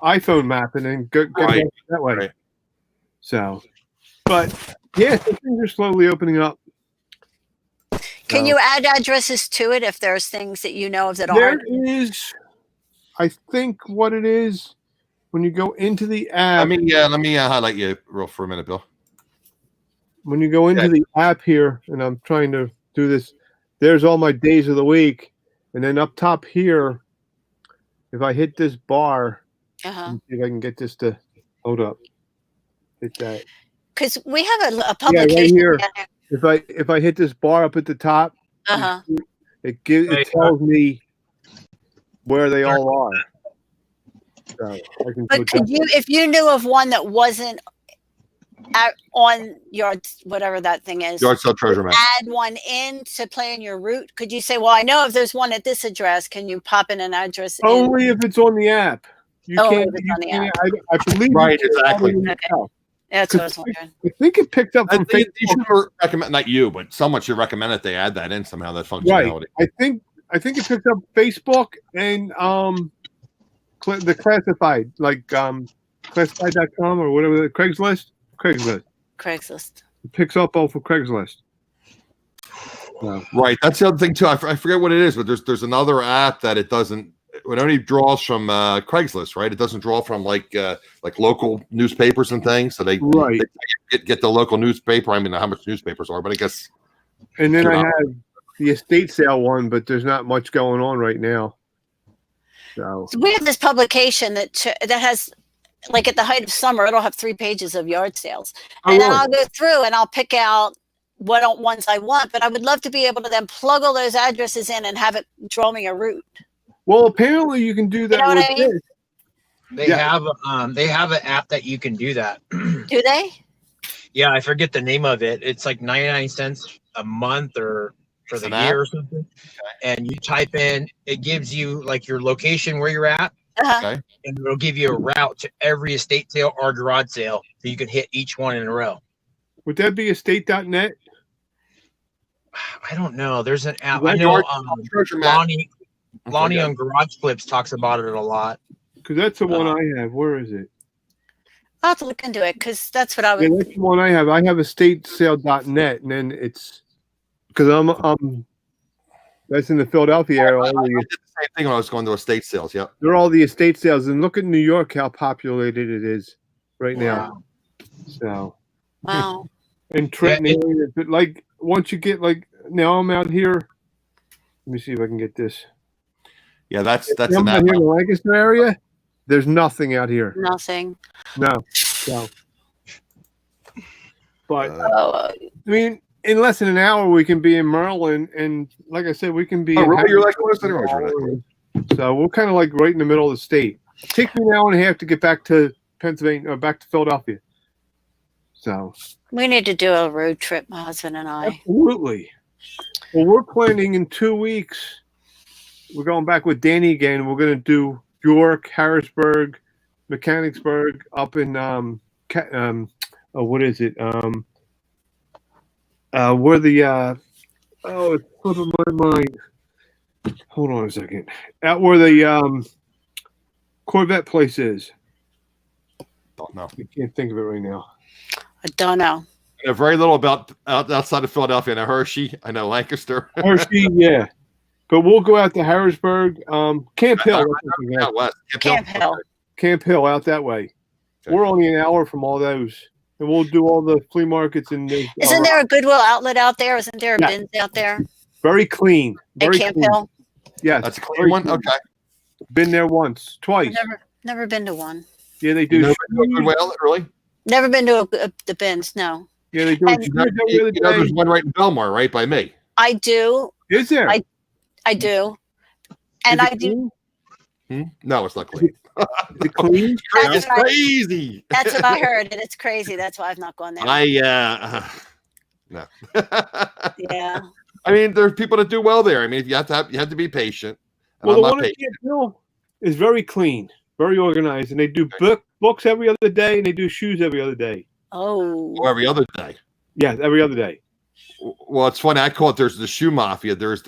iPhone map and then go Right. that way. Right. So, but yeah, so things are slowly opening up. Can So, you add addresses to it if there's things that you know of that There aren't? is, I think what it is when you go into the app. Let me highlight you real for a minute, Bill. When you go into the app here, and I'm trying to do this, there's all my days of the week, and then up top here, if I hit this bar, Uh-huh. let me see if I can get this to hold up. Hit that. Because we have a publication. here. down here. If I hit this bar up at the top, Uh-huh. it tells me where they all are. So I can But go could down. you, if you knew of one that wasn't on your whatever that thing is, Yard sale treasure map. add one in to play in your route? Could you say, well, I know if there's one at this address, can you pop in an address? in? Only if it's on the app. You Oh, can't. if it's you on the can't- I believe. you Right, can't exactly. add it yourself. That's what I was wondering. I think it picked up from You Facebook. should recommend, not you, but someone should recommend that they add that in somehow, that Right. functionality. I think it picked up Facebook and the classified, like classified.com or whatever, the Craigslist. Craigslist. It picks up all for Craigslist. Right. That's the other thing too. I forget what it is, but there's another app that it only draws from Craigslist, right? It doesn't draw from like local newspapers and things. So they get the local newspaper. I mean, how much newspapers are, but I guess. And then I have the estate sale one, but there's not much going on right now. So We have this publication that has, like at the height of summer, it'll have 3 pages of yard sales. And then I'll go through and I'll pick out what ones I want, but I would love to be able to then plug all those addresses in and have it draw me a route. well, apparently you can do that. know what with I mean? this. They have an app that you can do that. Do they? Yeah, I forget the name of it. It's like 99 cents a month or for the an year app? or something. And you type in, it gives you like your location where you're at, Uh-huh. Okay. and it'll give you a route to every estate sale or garage sale, so you can hit each one in a row. Would that be estate.net? I don't know. There's an app. Is I that know Treasure map. Lonnie Lonnie on Garage Flips talks about it a lot. Because that's the one I have. Where is it? I'll have to look into it because that's what I was. Yeah, that's the one I have. I have estatesale.net, and then it's because I'm that's in the Philadelphia area. I did the same thing when I was going to estate sales. Yep. They're all the estate sales, and look at New York, how populated it is right now. So, Wow. and Trenton area, but like once you get like now, I'm out here. Let me see if I can get this. Yeah, that's I'm out here in the Lancaster area. There's nothing out here. Nothing. No. So, but Oh, I mean, in less than an hour, we can be in Maryland, and like I said, we can be. Oh, in really? You're like Harrisburg. So we're kind of like right in the middle of the state. Take me an hour and a half to get back to Pennsylvania or back to Philadelphia. So we need to do a road trip, my husband and I. absolutely. Well, we're planning in 2 weeks. We're going back with Danny again. We're going to do York, Harrisburg, Mechanicsburg, up in what is it? Where the it's slipping my mind. Hold on a second. Out where the Corvette place is. Don't know. I can't think of it right now. I don't know. I know very little about outside of Philadelphia. I know Hershey. I know Lancaster. Hershey, yeah. But we'll go out to Harrisburg, Camp Hill. Out west. Camp Hill. Camp Hill out that way. Okay. We're only an hour from all those. And we'll do all the flea markets and Isn't there a Goodwill outlet out there? Isn't there a Yeah. bins out there very clean. at Very Camp clean. Hill? Yes. That's a clear one. Okay. Been there once, twice. Never been to one. Yeah, they do. You know, well, really? Never been to the bins. No, Yeah, they do. And- You know, there's one right in Belmar, right by me. I do. Is there? I do, and Is I it do. clean? No, it's not clean. Is it clean? It's That's what I- crazy. That's what I heard, and it's crazy. That's why I've not gone there. No. Yeah. I mean, there's people that do well there. I mean, you have to be patient. And Well, I'm the not one at patient. Camp Hill is very clean, very organized, and they do books every other day, and they do shoes every other day. Oh. Or every other day. Yeah, every other day. Well, it's funny. I call it. There's the shoe mafia. There's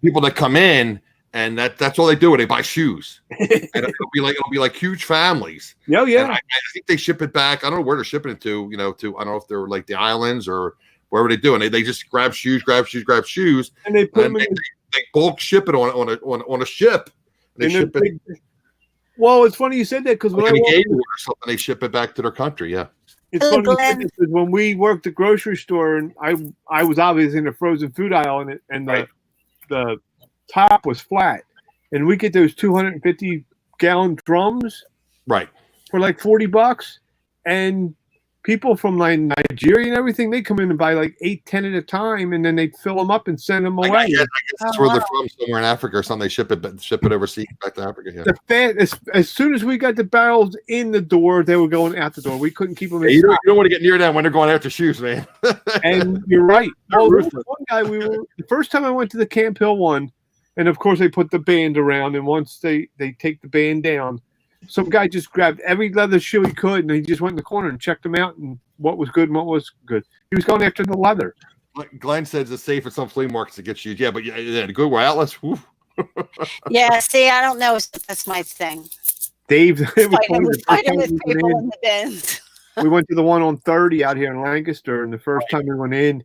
people that come in and that's all they do. They buy shoes, and it'll be like huge families. Yeah, yeah. And I think they ship it back. I don't know where they're shipping it to. You know, I don't know if they're like the islands or wherever they do, and they just grab shoes, And they put them and in. they bulk ship it on a ship. They And ship they're it. Well, it's funny you said that because when Like I an walked, engagement or something, they ship it back to their country. Yeah. it's Oh, funny you said Glenn. that 'cause when we worked at the grocery store, and I was obviously in the frozen food aisle, and Right. the top was flat, and we get those 250-gallon drums Right. for like $40, and people from like Nigeria and everything, they come in and buy like 8, 10 at a time, and then they fill them up and send them away. I guess that's Oh, where they're wow. from, somewhere in Africa or something. They ship it overseas back to Africa. Yeah. As soon as we got the barrels in the door, they were going out the door. We couldn't keep them in. You don't want to get near them when they're going after shoes, man. And you're right. They're Well, there was ruthless. one guy the first time I went to the Camp Hill one, and of course they put the band around, and once they take the band down, some guy just grabbed every leather shoe he could, and he just went in the corner and checked them out, and what was good and what was good. He was going after the leather. Glenn says it's safe at some flea markets to get shoes. Yeah, but the Goodwill outlets. Woof. Yeah. See, I don't know if that's my thing. Dave, it was funny, the first Fighting time with we went people in, in the bins. we went to the one on 30 out here in Lancaster, and the first time we went in,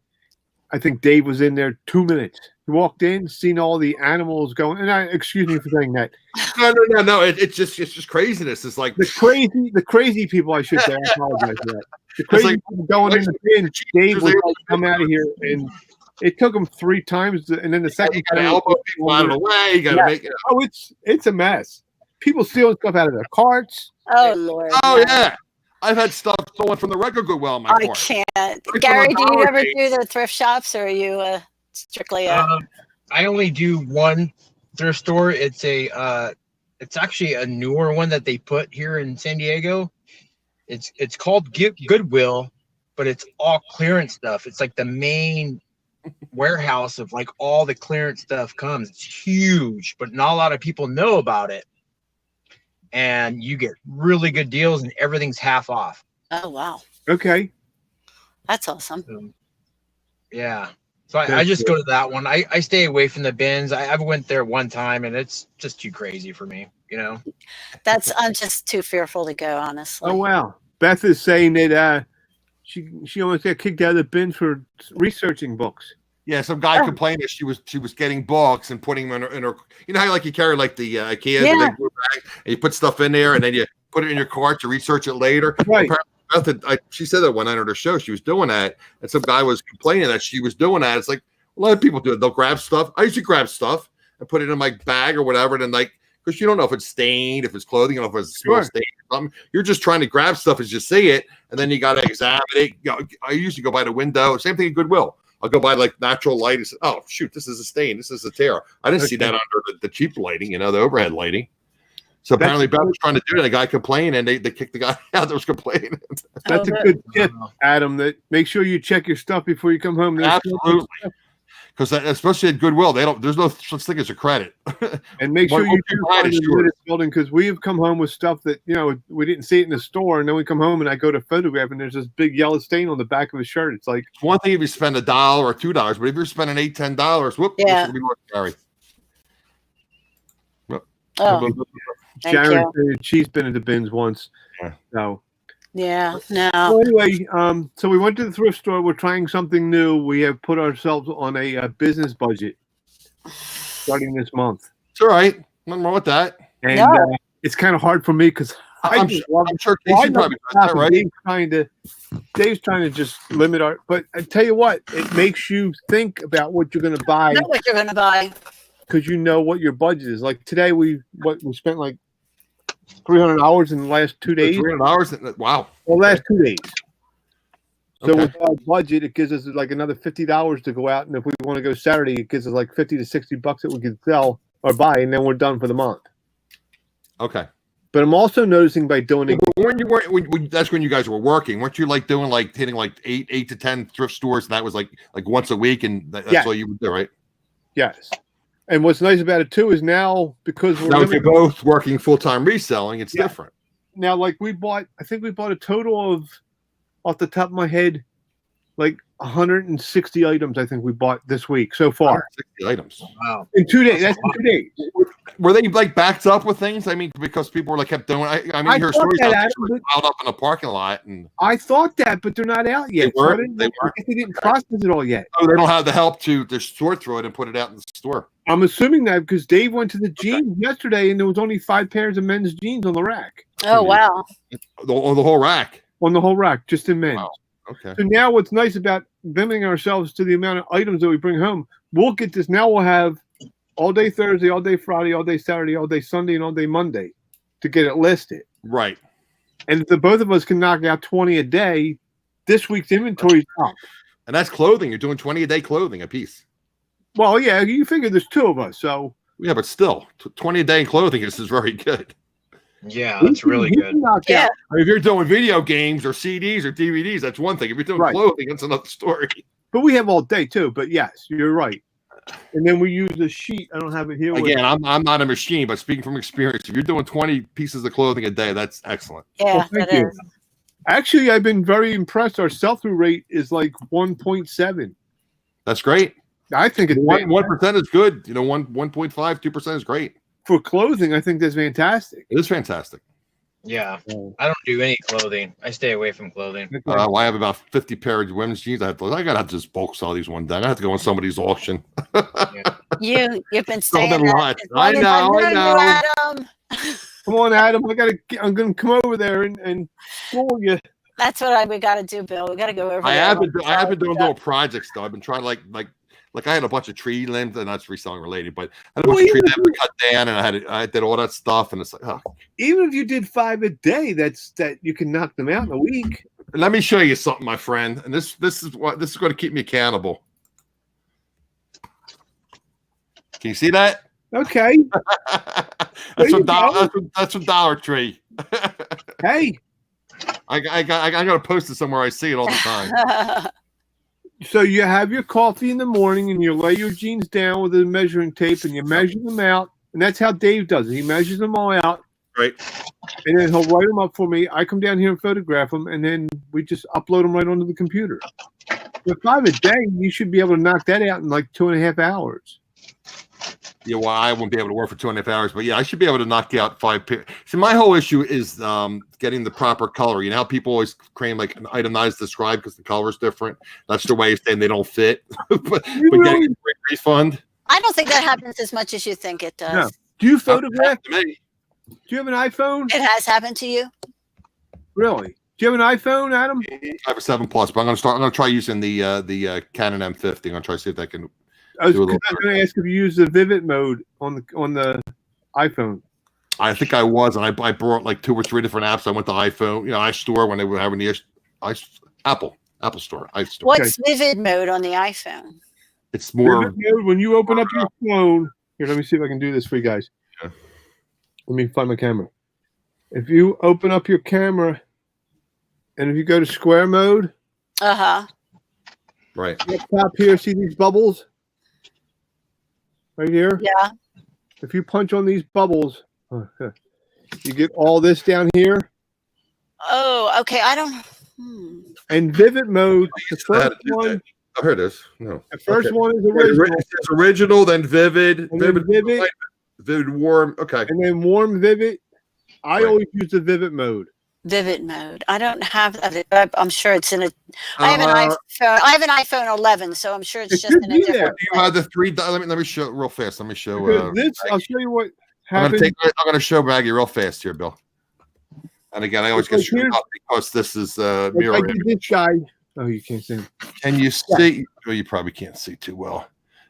I think Dave was in there 2 minutes. He walked in, seen all the animals going, and excuse me for saying that. No. It's just craziness. It's like The crazy people, I should say. I apologize for that. The crazy like- people going in the bin. Dave was like, come out of here, and it took him 3 times, and then the you second got to time, elbow people out of the way. You got to Yeah. make it. oh, it's a mess. People stealing stuff out of their carts. Oh Lord. Oh no. yeah, I've had stuff stolen from the regular Goodwill in my I car. can't. from Gary, a do you Dollar ever Tree. do the thrift shops, or are you strictly a? I only do one thrift store. It's it's actually a newer one that they put here in San Diego. It's called Goodwill, but it's all clearance stuff. It's like the main warehouse of like all the clearance stuff comes. It's huge, but not a lot of people know about it. And you get really good deals, and everything's half off. Oh wow, Okay. that's awesome. Yeah. So I just go to that one. I stay away from the bins. I've went there one time and it's just too crazy for me, you know. I'm just too fearful to go, honestly. Oh wow. Beth is saying that she almost got kicked out of the bin for researching books. Yeah, some guy complained that she was getting books and putting them in her. You know how like you carry like the IKEA, the big blue bag, and you put stuff in there, and then you put it in your cart to research it later. Right. She said that when I entered her show, she was doing that, and some guy was complaining that she was doing that. It's like a lot of people do it. They'll grab stuff. I usually grab stuff and put it in my bag or whatever, and then like because you don't know if it's stained, if it's clothing, you don't know if it's a small stain or something. You're just trying to grab stuff as you see it, and then you got to examine it. You know, I usually go by the window. Same thing at Goodwill. I'll go by like natural light and say, oh, shoot, this is a stain. This is a tear. I didn't see that under the cheap lighting, the overhead lighting. So apparently Beth was trying to do it. The guy complained, and they kicked the guy out that was complaining. That's a good tip, Adam, that make sure you check your stuff before you come home. Absolutely. Because especially at Goodwill, there's no such thing as a credit. And make sure you do find the building, because we've come home with stuff that, we didn't see it in the store, and then we come home and I go to photograph and there's this big yellow stain on the back of his shirt. It's like, it's one thing if you spend $1 or $2, but if you're spending $8, $10, whoop, this will be more scary. Sharon said she's been in the bins once. Yeah. So. Yeah, no. So anyway, so we went to the thrift store. We're trying something new. We have put ourselves on a business budget starting this month. It's all right. Nothing wrong with that. And it's kind of hard for me because I'm sure Casey probably does that, right? Dave's trying to just limit our. But I tell you what, it makes you think about what you're going to buy. Know what you're going to buy. Because you know what your budget is. Like today, we spent like $300 in the last 2 days. $300? Wow. Well, last 2 days. So with our budget, it gives us like another $50 to go out, and if we want to go Saturday, it gives us like $50 to $60 that we can sell or buy, and then we're done for the month. Okay. But I'm also noticing by doing it. That's when you guys were working. Weren't you like doing like hitting like eight to 10 thrift stores, and that was like once a week, and that's all you would do, right? Yes. And what's nice about it too is now because you're both working full-time reselling, it's different. Now, like I think we bought a total of, off the top of my head, like 160 items. I think we bought this week so far. 160 items. Wow. In 2 days. That's 2 days. Were they like backed up with things? I mean, because people were like kept doing. I mean, you hear stories piled up in a parking lot, and I thought that, but they're not out yet. They weren't. They didn't process it all yet. Oh, they don't have the help to sort through it and put it out in the store. I'm assuming that because Dave went to the jeans yesterday, and there was only 5 pairs of men's jeans on the rack. Oh wow! On the whole rack. On the whole rack, just in men's. Wow. Okay. So now, what's nice about limiting ourselves to the amount of items that we bring home, we'll get this. Now we'll have all day Thursday, all day Friday, all day Saturday, all day Sunday, and all day Monday to get it listed. Right. And if the both of us can knock out 20 a day, this week's inventory is up. And that's clothing. You're doing 20 a day clothing a piece. Well, yeah, you figure there's 2 of us, so. Yeah, but still, 20 a day in clothing is very good. Yeah, that's really good. Yeah. I mean, if you're doing video games or CDs or DVDs, that's one thing. If you're doing clothing, that's another story. But we have all day too. But yes, you're right. And then we use a sheet. I don't have it here. Again, I'm not a machine, but speaking from experience, if you're doing 20 pieces of clothing a day, that's excellent. Yeah, thank you. Actually, I've been very impressed. Our sell-through rate is like 1.7. That's great. I think it's 1% is good. 1.5, 2% is great. For clothing, I think that's fantastic. It is fantastic. Yeah, I don't do any clothing. I stay away from clothing. I have about 50 pairs of women's jeans. I gotta have to just bulk sell these one day. I have to go on somebody's auction. You've been saying that. I know. Adam. Come on, Adam. I'm gonna come over there and school you. That's what we got to do, Bill. We got to go over. I have been doing little projects though. I've been trying like I had a bunch of tree limbs, and that's reselling related, but I had a bunch of tree limbs to cut down, and I did all that stuff, and it's like, even if you did 5 a day, that you can knock them out in a week. Let me show you something, my friend, and this is going to keep me accountable. Can you see that? Okay. That's from Dollar Tree. Hey, I got to post it somewhere. I see it all the time. So you have your coffee in the morning, and you lay your jeans down with a measuring tape, and you measure them out. And that's how Dave does it. He measures them all out. Right. And then he'll write them up for me. I come down here and photograph them, and then we just upload them right onto the computer. For 5 a day, you should be able to knock that out in like 2.5 hours. Yeah, well, I won't be able to work for 2.5 hours, but yeah, I should be able to knock out 5 pairs. See, my whole issue is getting the proper color. You know how people always claim like an itemized describe because the color is different. That's the way of saying they don't fit. but really? Getting a great refund. I don't think that happens as much as you think it does. No. Do you photograph? To me. Do you have an iPhone? It has happened to you? Really? Do you have an iPhone, Adam? I have a 7 Plus, but I'm gonna try using the Canon M50. I'm gonna try to see if that can. I was going to ask if you use the Vivid mode on the iPhone. I think I was, and I brought like 2 or 3 different apps. I went to iPhone, iStore when they were having the Apple Store, iStore. What's Vivid mode on the iPhone? It's more Vivid mode, when you open up your phone. Here, let me see if I can do this for you guys. Yeah. Let me find my camera. If you open up your camera, and if you go to square mode, Uh-huh. right up top here, see these bubbles? Right here? Yeah. If you punch on these bubbles, you get all this down here. Oh, okay. I don't. And Vivid mode, the first one. Oh, here it is. No, The first one is It original, says original, then vivid, And then Vivid. vivid warm. Okay, and then warm Vivid. I Right. always use the Vivid mode. Vivid mode. I don't have that. But I'm sure it's in a. I have an iPhone. I have an iPhone 11, so I'm sure it's It just should in a be there. different. do you have the 3? Let me show real fast. Let me show. Because this, I'll show you what I'm happened. gonna show Maggie real fast here, Bill. And again, I always get Like screwed here's- up because this is Like mirror I image. did this guy. Oh, you can't see him. Can you see? Well, you probably can't see too well.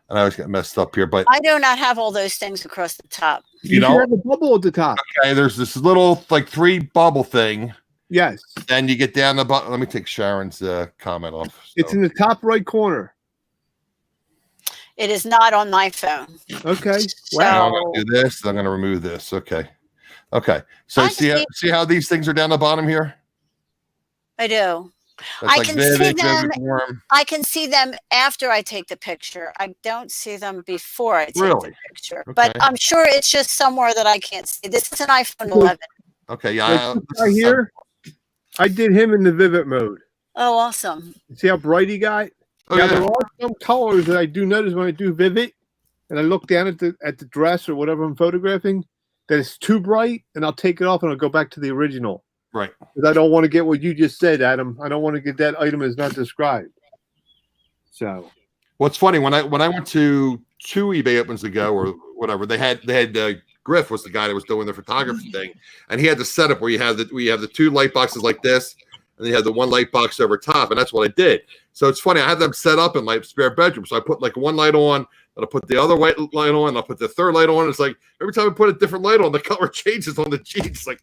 And I always get messed up here, but I do not have all those things across the top. You you should know, have a bubble at the top. okay, there's this little like 3 bubble thing. Yes. Then you get down the bottom. Let me take Sharon's comment off. It's in the top right corner. It is not on my phone. Okay. So- Now I'm Wow. gonna do this. I'm gonna remove this. Okay. So I see how these things are down the bottom here? I do. That's I can see them. warm. I can see them after I take the picture. I don't see them before I take Really? the picture. Okay. But I'm sure it's just somewhere that I can't see. This is an iPhone 11. Okay, Like yeah. this guy here, I did him in the Vivid mode. Oh, awesome. See how bright he got? Oh, Now yeah. there are some colors that I do notice when I do Vivid, and I look down at the dress or whatever I'm photographing, that it's too bright, and I'll take it off and I'll go back to the original. Right. Because I don't want to get what you just said, Adam. I don't want to get that item is not described. So What's funny when I went to 2 eBay opens ago or whatever, they had Griff was the guy that was doing the photography thing, and he had the setup where you have the 2 light boxes like this, and you have the 1 light box over top, and that's what I did. So it's funny, I had them set up in my spare bedroom. So I put like 1 light on, and I put the other white light on, and I'll put the 3rd light on. It's like every time I put a different light on, the color changes on the jeans. Like,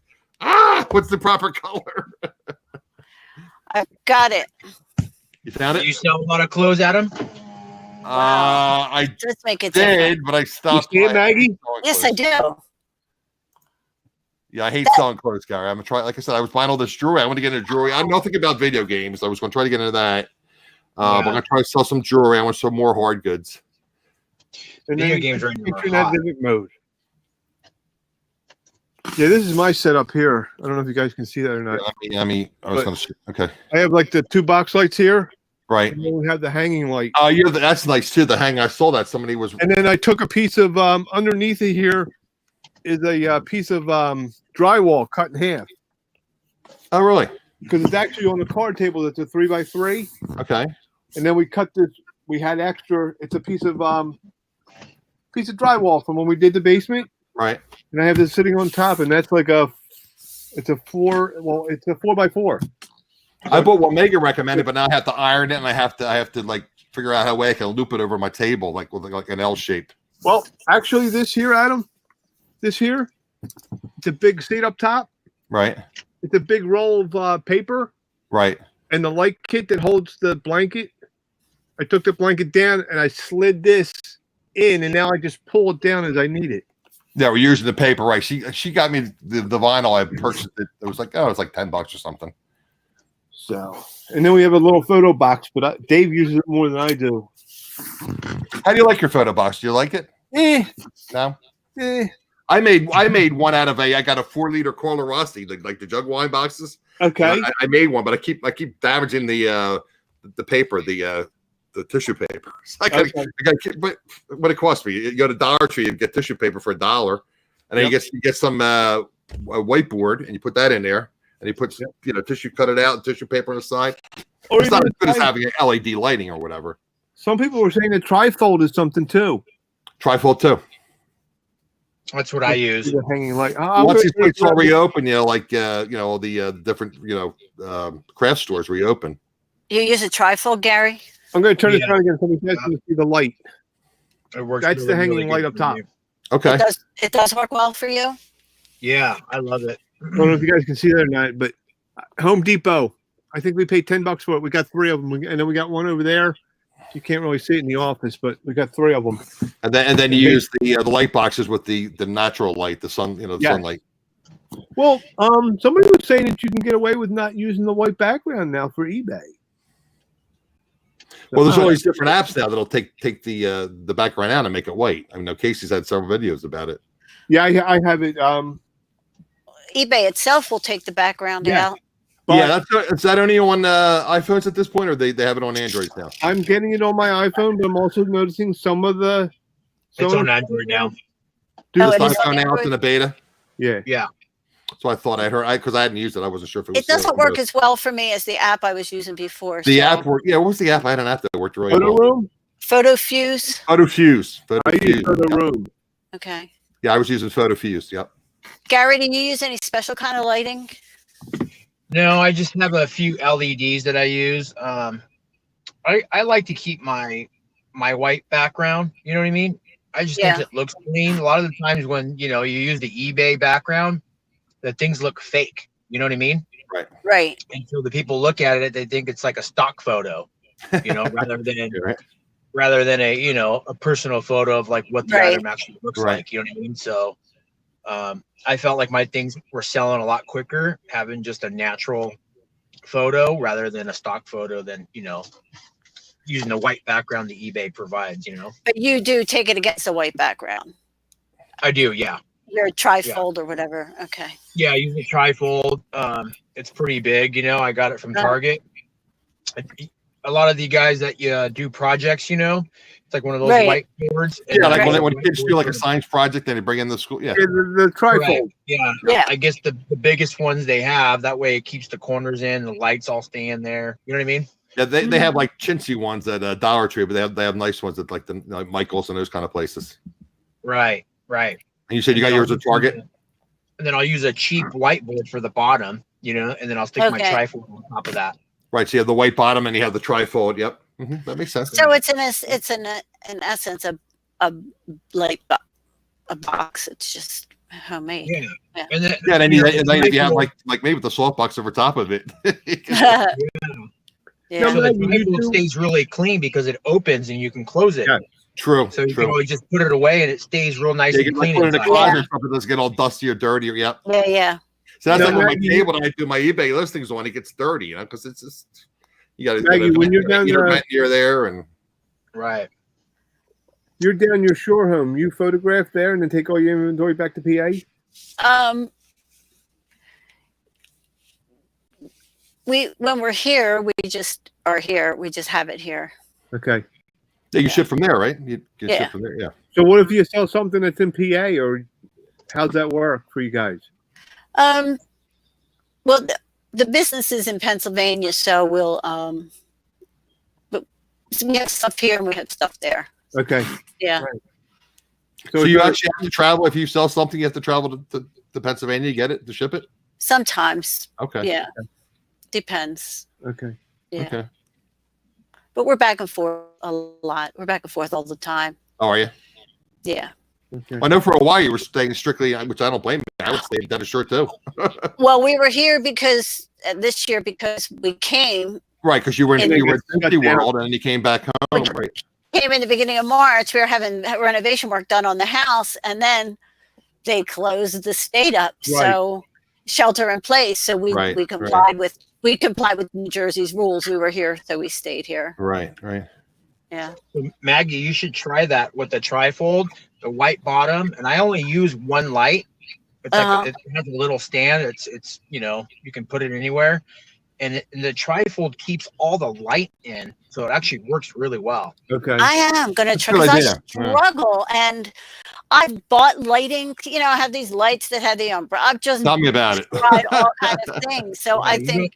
what's the proper color? I've got it. You found Do you it? sell a lot of clothes, Adam? I Let's make it different. did, but I stopped. see it, I hate Maggie? selling Yes, I clothes. do. Yeah, I hate selling clothes, Gary. I'm gonna try. Like I said, I was buying all this jewelry. I want to get into jewelry. I know nothing about video games. I was going to try to get into that. But I'm going to try to sell some jewelry. I want some more hard goods. and Video then games right now picture are in that hot. Vivid mode. Yeah, this is my setup here. I don't know if you guys can see that or not. I was going to. Okay, I have like the 2 box lights here, right. and then we have the hanging light. Oh, that's nice too. The hang. I saw that somebody was. And then I took a piece of underneath it here is a piece of drywall cut in half Oh, really? because it's actually on the card table. That's a 3x3, Okay. and then we cut this. We had extra. It's a piece of drywall from when we did the basement, Right. and I have this sitting on top, and that's like it's a 4x4. I bought what Megan recommended, but now I have to iron it, and I have to like figure out how way I can loop it over my table, like with like an L shape. Well, actually, this here, Adam, it's a big seat up top. Right. It's a big roll of paper. Right. And the light kit that holds the blanket, I took the blanket down and I slid this in, and now I just pull it down as I need it. Yeah, we're using the paper. Right. She got me the vinyl. I purchased it. It was like it's like $10 or something. So, and then we have a little photo box, but Dave uses it more than I do. How do you like your photo box? Do you like it? No. I made one out of I got a 4-liter Carlo Rossi, like the jug wine boxes. Okay. I made one, but I keep damaging the the paper, the tissue paper. So but what it cost me? You go to Dollar Tree and get tissue paper for $1, and then you get some a whiteboard and you put that in there, and you put tissue, cut it out, and tissue paper on the side. Or it's not as good as having an LED lighting or whatever. Some people were saying a trifold is something too. Trifold too. That's what I use. The hanging light. Once these places are reopen, like all the different craft stores reopen. You use a trifold, Gary? I'm going to turn this on again so we can see the light. It works. That's the hanging light up top. Okay. It does work well for you? Yeah, I love it. I don't know if you guys can see that or not, but Home Depot. I think we paid $10 for it. We got 3 of them, and then we got one over there. You can't really see it in the office, but we got 3 of them. And then you use the light boxes with the natural light, the sun, sunlight. Well, somebody was saying that you can get away with not using the white background now for eBay. Well, there's all these different apps now that'll take the background out and make it white. I mean, Casey's had several videos about it. Yeah, I have it. eBay itself will take the background out. But is that only on iPhones at this point, or they have it on Androids now? I'm getting it on my iPhone, but I'm also noticing some of the. It's on Android now. It's iPhone now. It's in the beta. Yeah. So I thought I heard because I hadn't used it. I wasn't sure if it was. It doesn't work as well for me as the app I was using before. The app worked. Yeah, what was the app? I had an app that worked really well. Room? PhotoFuse. PhotoFuse. I use Photo Room. Okay. Yeah, I was using PhotoFuse. Yep. Gary, do you use any special kind of lighting? No, I just have a few LEDs that I use. I like to keep my white background. You know what I mean? I just think it looks clean. A lot of the times when you use the eBay background, the things look fake. You know what I mean? Right. And so the people look at it, they think it's like a stock photo, rather than a personal photo of like what the item actually looks like. You know what I mean? So I felt like my things were selling a lot quicker having just a natural photo rather than a stock photo than using the white background the eBay provides. But you do take it against a white background. I do, yeah. Your trifold or whatever. Okay. Yeah, I use a trifold. It's pretty big. I got it from Target. A lot of the guys that do projects, it's like one of those whiteboards. Yeah, like when kids do like a science project, then they bring in the school. Yeah, the trifold. Yeah. I guess the biggest ones they have. That way, it keeps the corners in, the lights all stay in there. You know what I mean? Yeah, they have like chintzy ones at Dollar Tree, but they have nice ones at like Michael's and those kind of places. Right. And you said you got yours at Target? And then I'll use a cheap whiteboard for the bottom, and then I'll stick my trifold on top of that. Right. So you have the white bottom and you have the trifold. Yep. That makes sense. So it's in essence a box. It's just homemade. Yeah. And then you have like maybe with the softbox over top of it. So the trifold stays really clean because it opens and you can close it. Yeah. True. So you can always just put it away and it stays real nice and clean. Put it in a closet so it doesn't get all dusty or dirty. Yep. Yeah. So that's like on my table when I do my eBay listings on, it gets dirty, because it's just you got to when you're down there and you're down your shore home. You photograph there and then take all your inventory back to PA. When we're here, we just are here. We just have it here. Okay. Yeah, you ship from there, right? You ship from there, yeah. So what if you sell something that's in PA, or how's that work for you guys? Well, the business is in Pennsylvania, so we'll but we have stuff here and we have stuff there. Okay. Yeah. Right. So you actually have to travel if you sell something. You have to travel to Pennsylvania to get it to ship it. Sometimes. Okay. Yeah. Depends. Okay. Yeah. Okay. But we're back and forth a lot. We're back and forth all the time. Oh, are you? Yeah. Okay. I know for a while you were staying strictly, which I don't blame you. I would stay in Dennis Shore too. Well, we were here this year because we came. Right, because you were in Disney World and then you came back home. Right. Came in the beginning of March. We were having renovation work done on the house, and then they closed the state up. Right. So shelter in place. So we complied with New Jersey's rules. We were here, so we stayed here. Right. Yeah. So Maggie, you should try that with the trifold, the white bottom, and I only use one light. It's like it has a little stand. It's you can put it anywhere. and the trifold keeps all the light in, so it actually works really well. Okay. I am gonna try Good because I idea. struggle, and I've bought lighting. You know, I have these lights that have the umbrella. I've just Tell me about it. tried all kind of things. So I think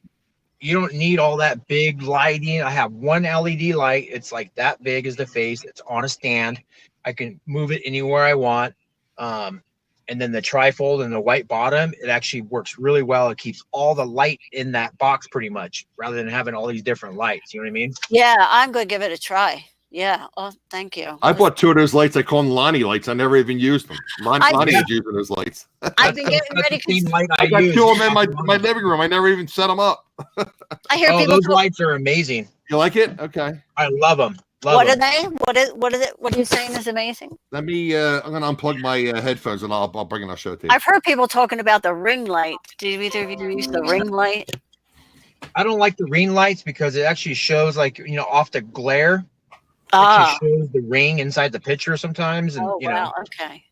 You don't need all that big lighting. I have one LED light. It's like that big as the face. It's on a stand. I can move it anywhere I want. And then the trifold and the white bottom, it actually works really well. It keeps all the light in that box pretty much, rather than having all these different lights. You know what I mean? yeah, I'm gonna give it a try. Yeah. Oh, thank you. I bought 2 of those lights. I call them Lonnie lights. I never even used them. Lonnie is using those lights. I've been getting That's ready. the same light I got use. 2 of them in my living room. I never even set them up. I hear Oh, people. those lights are amazing. You like it? Okay. I love them. What are they? What is it? What are you saying is amazing? Let me. I'm gonna unplug my headphones and I'll bring it. I'll show it to you. I've heard people talking about the ring light. Do either of you use the ring light? I don't like the ring lights because it actually shows, like, you know, off the glare. Ah. Actually shows the ring inside the picture sometimes, and Oh you know. wow. Okay.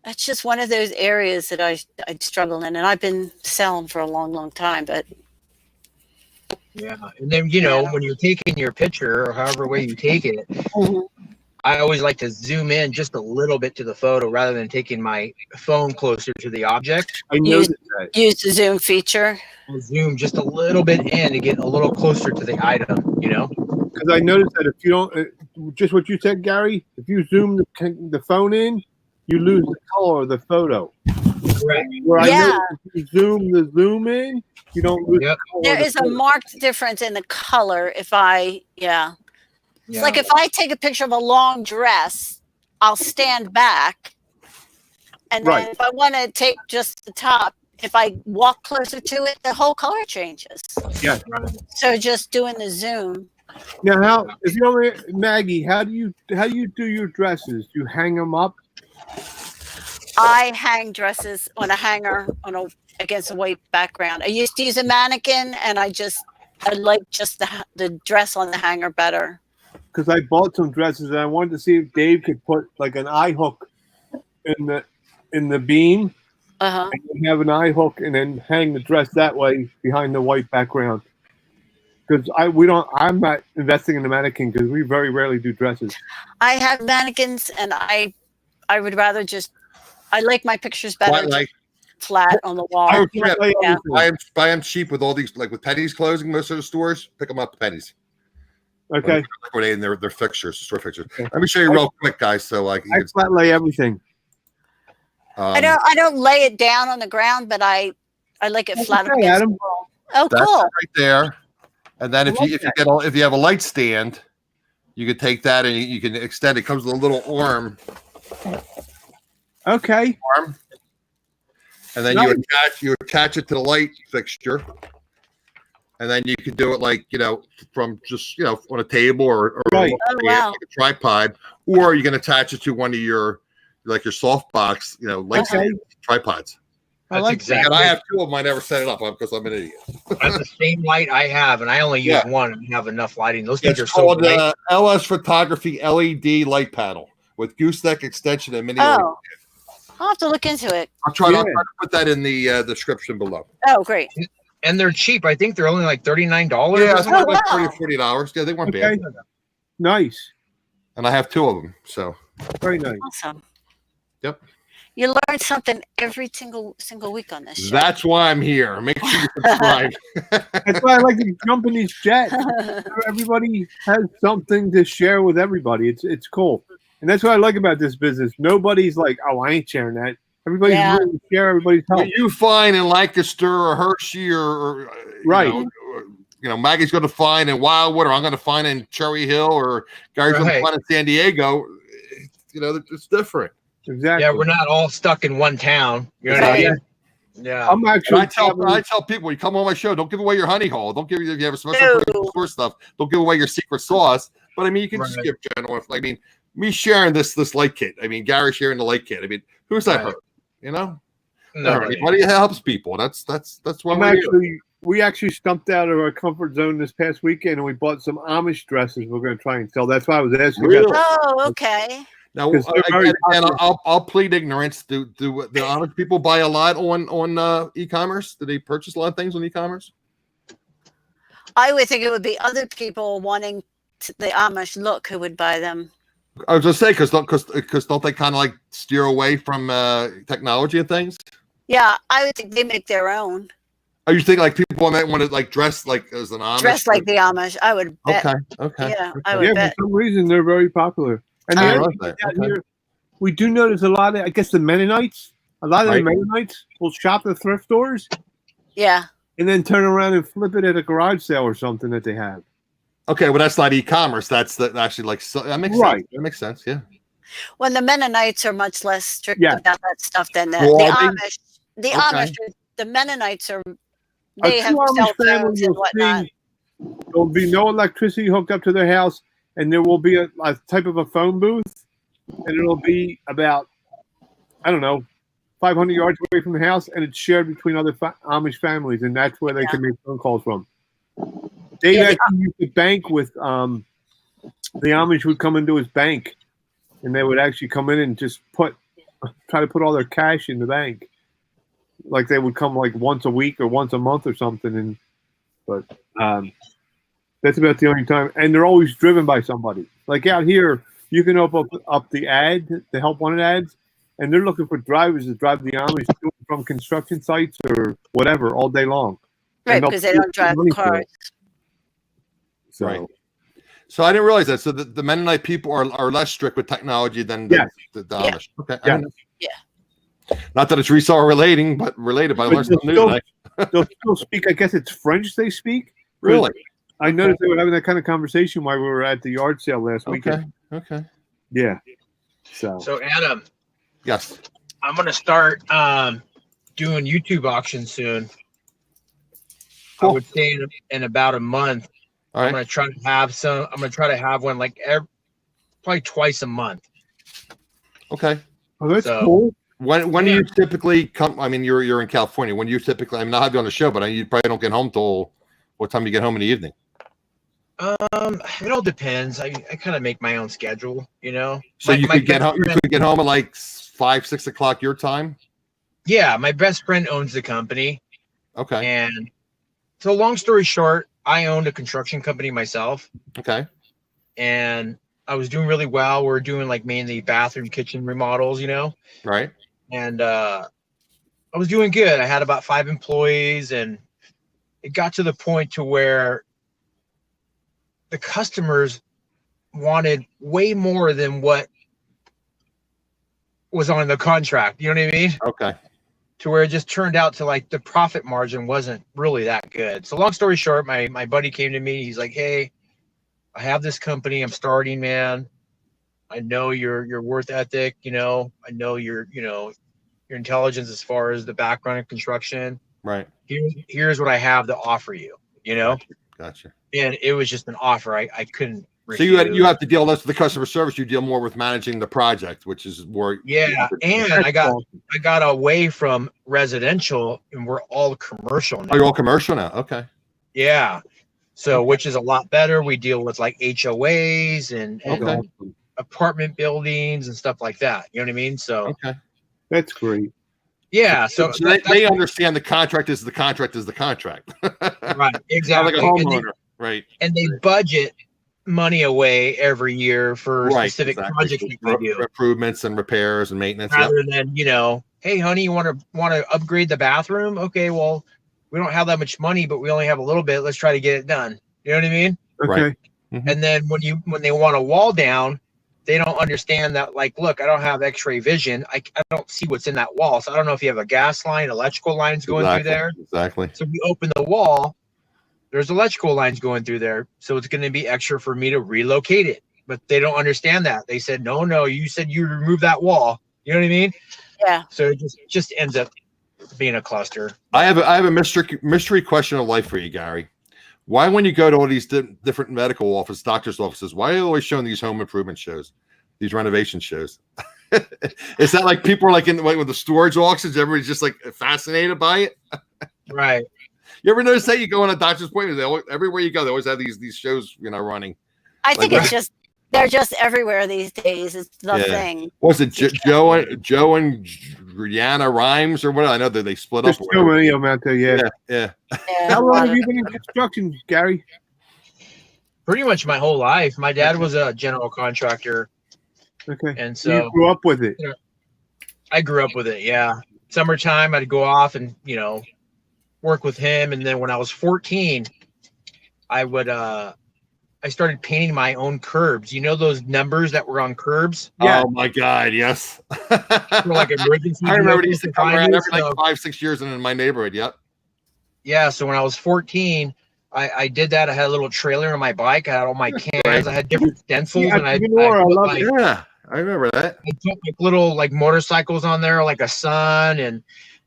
That's just one of those areas that I struggle in, and I've been selling for a long, long time. But Yeah, and then you know when you're taking your picture or however way you take it, Mhm. I always like to zoom in just a little bit to the photo rather than taking my phone closer to the object. I noticed that. use the zoom feature. I'll zoom just a little bit in to get a little closer to the item. You know. Because I noticed that if you don't, just what you said, Gary, if you zoom the phone in, you lose the color of the photo. Correct. Where Yeah. I noticed if you zoom the zoom in, you don't lose Yep. the color. There of the is a photo. marked difference in the color. If I, yeah. It's like if I take a picture of a long dress, I'll stand back. And then Right. if I want to take just the top, if I walk closer to it, the whole color changes. Yeah. So just doing the zoom. Now, how if you don't, Maggie, how do you do your dresses? Do you hang them up? I hang dresses on a hanger against a white background. I used to use a mannequin, and I like just the dress on the hanger better. Because I bought some dresses and I wanted to see if Dave could put like an eye hook in the beam, Uh-huh. and have an eye hook and then hang the dress that way behind the white background. Because I'm not investing in the mannequin because we very rarely do dresses. I have mannequins, and I would rather I like my pictures better flat on the wall. I would Yeah. buy them cheap with all these, like with Penny's closing most of the stores. Pick them up at Penny's. Okay. Liquidate in their fixtures, store fixtures. Let me show you real quick, guys. So like, I flat lay everything. I don't lay it down on the ground, but I like it flat Okay, against Adam. the wall. Oh, That's cool. it right there. And then if you have a light stand, you could take that and you can extend it. It comes with a little arm, Okay. and then you attach it to the light fixture, and then you can do it like from just on a table or Right. Oh, wow. like a tripod, or you can attach it to one of your softbox light tripods. That's like exactly. And I have 2 of them. I never set it up because I'm an idiot. That's the same light I have, and I only use one and have enough lighting. Those things are It's so called bright. LS Photography LED light panel with gooseneck extension and mini. Oh, I'll have to look into it. I'll try to put that in the description below. Oh, great. And they're cheap. I think they're only like $39. Yeah, or it's something. like wow. $40. Yeah, they weren't Okay. bad. Nice. And I have 2 of them. So Very nice. Awesome. Yep. You learn something every single week on this show. that's why I'm here. Make sure you subscribe. That's why I like to jump in these chats. Everybody has something to share with everybody. It's cool. And that's what I like about this business. Nobody's like, oh, I ain't sharing that. Everybody's Yeah. willing to share everybody's help. What you find in Lancaster or Hershey or Right. Maggie's going to find in Wildwood, or I'm going to find in Cherry Hill, or Gary's going to Right. find in San Diego. It's different. Exactly. Yeah, we're not all stuck in one town. You know what I Right. mean? Yeah. I'm And actually I tell people, you come on my show, don't give away your honey hole. Don't give if you have a special store stuff. Don't give away your secret sauce. But I mean, you can just Right. give general. I mean, me sharing this light kit. I mean, Gary sharing the light kit. I mean, who's that Right. hurt? Nobody. Everybody helps people. That's why we're here. we actually stumped out of our comfort zone this past weekend and we bought some Amish dresses we're going to try and sell. That's why I was asking Really? about Oh, okay. Now, 'Cause they're very again, popular. I'll plead ignorance. Do the Amish people buy a lot on e-commerce? Do they purchase a lot of things on e-commerce? I would think it would be other people wanting the Amish look who would buy them. I was just saying because don't they kind of like steer away from technology and things? Yeah, I would think they make their own. Oh, you think like people might want to like dress like as an Amish? Dress like the Amish. I would bet. Okay. Yeah, okay. I would Yeah, bet. for some reason they're very popular. And I the love other thing that. out Okay. here, we do notice a lot of, I guess, the Mennonites. A lot of Right. the Mennonites will shop at thrift stores Yeah. and then turn around and flip it at a garage sale or something that they have. Okay, well that's not e-commerce. That's actually like that makes Right. sense. That makes sense. Yeah. When the Mennonites are much less strict Yeah. about that stuff than the Well, are they? Amish. The Okay. Amish, the Mennonites are. A They have true cell Amish family phones and will whatnot. see there'll be no electricity hooked up to their house, and there will be a type of a phone booth, and it'll be about, I don't know, 500 yards away from the house, and it's shared between other Amish families, and that's where they can make phone calls from. Dave Yeah, actually used to bank with the Amish would come into his bank, and they would actually come in and just try to put all their cash in the bank. Like they would come like once a week or once a month or something, but that's about the only time. And they're always driven by somebody. Like out here, you can open up the help wanted ads, and they're looking for drivers to drive the Amish to and from construction sites or whatever all day long. Right, And they'll because they pay don't drive money for cars. it. So Right. So I didn't realize that. So the Mennonite people are less strict with technology than the Yeah. Amish. Okay. Yeah. Not that it's resale related, but I learned something new they'll today. they'll still speak. I guess it's French they speak. Really? I noticed they were having that kind of conversation while we were at the yard sale last weekend. Okay. Yeah. So So Adam, Yes. I'm gonna start doing YouTube auctions soon. I Cool. would say in about a month. All I'm right. gonna try to have some. I'm gonna try to have one like probably twice a month. Okay. oh, that's So- cool. When do you typically come? I mean, you're in California. When you typically, I mean, I'll have you on the show, but you probably don't get home till what time you get home in the evening? It all depends. I kind of make my own schedule, you know. So you could get best home. You friend- could get home at like 5, 6 o'clock your time. Yeah, my best friend owns the company, Okay. and so long story short, I owned a construction company myself, Okay. and I was doing really well. We're doing like mainly bathroom, kitchen remodels, you know, Right. and I was doing good. I had about 5 employees, and it got to the point to where the customers wanted way more than what was on the contract. You know what I mean? Okay. To where it just turned out to like the profit margin wasn't really that good. So long story short, my buddy came to me. He's like, "Hey, I have this company. I'm starting, man. I know your worth ethic. You know, I know your intelligence as far as the background in construction. Right. Here's what I have to offer you. You know." Gotcha. And it was just an offer I couldn't So you have to deal less with the customer service. You deal more with managing the project, which is more. Yeah, and I got away from residential, and we're all commercial now. Oh, you're all commercial now. Okay. Yeah, so which is a lot better. We deal with like HOAs and Okay. apartment buildings and stuff like that. You know what I mean? So Okay. That's great. yeah, so they understand the contract is the contract is the contract. right, Not exactly. like a homeowner. Right. And they budget money away every year for Right. specific Exactly. projects that we do. Improvements and repairs and maintenance. Yep. Rather than, hey honey, you want to upgrade the bathroom? Okay, well, we don't have that much money, but we only have a little bit. Let's try to get it done. You know what I mean? Okay. Right. Mhm. And then when they want a wall down, they don't understand that, like, look, I don't have x-ray vision. I don't see what's in that wall. So I don't know if you have a gas line, electrical lines going through there. Exactly. So we open the wall, there's electrical lines going through there. So it's going to be extra for me to relocate it. But they don't understand that. They said, no, you said you remove that wall. You know what I mean? Yeah. So it just ends up being a cluster. I have a mystery question of life for you, Gary. Why, when you go to all these different medical offices, doctors' offices, why are you always showing these home improvement shows, these renovation shows? Is that like people are like with the storage auctions? Everybody's just like fascinated by it. Right. You ever notice that you go on a doctor's appointment? Everywhere you go, they always have these shows, running. I think Like it's just They're just everywhere these days. It's the Yeah. thing. Was it Joe and Rihanna Rhymes or what? I know that they split There's up. so many of them out there. Yeah. Yeah. Yeah, How a long lot have of- you been in construction, Gary? Pretty much my whole life. My dad was a general contractor, Okay. and So you so grew up with it. I grew up with it. Yeah, summertime I'd go off and work with him, and then when I was 14, I started painting my own curbs. You know those numbers that were on curbs? Yeah. Oh my God, yes. For like emergency I remember vehicles these to to come find around you. every like So, 5-6 years in my neighborhood. Yep. yeah, so when I was 14, I did that. I had a little trailer on my bike. I had all my cans. I had different stencils, Yeah, and I entrepreneur, I put love like, Yeah, I remember that. I put like little like motorcycles on there, like a sun, and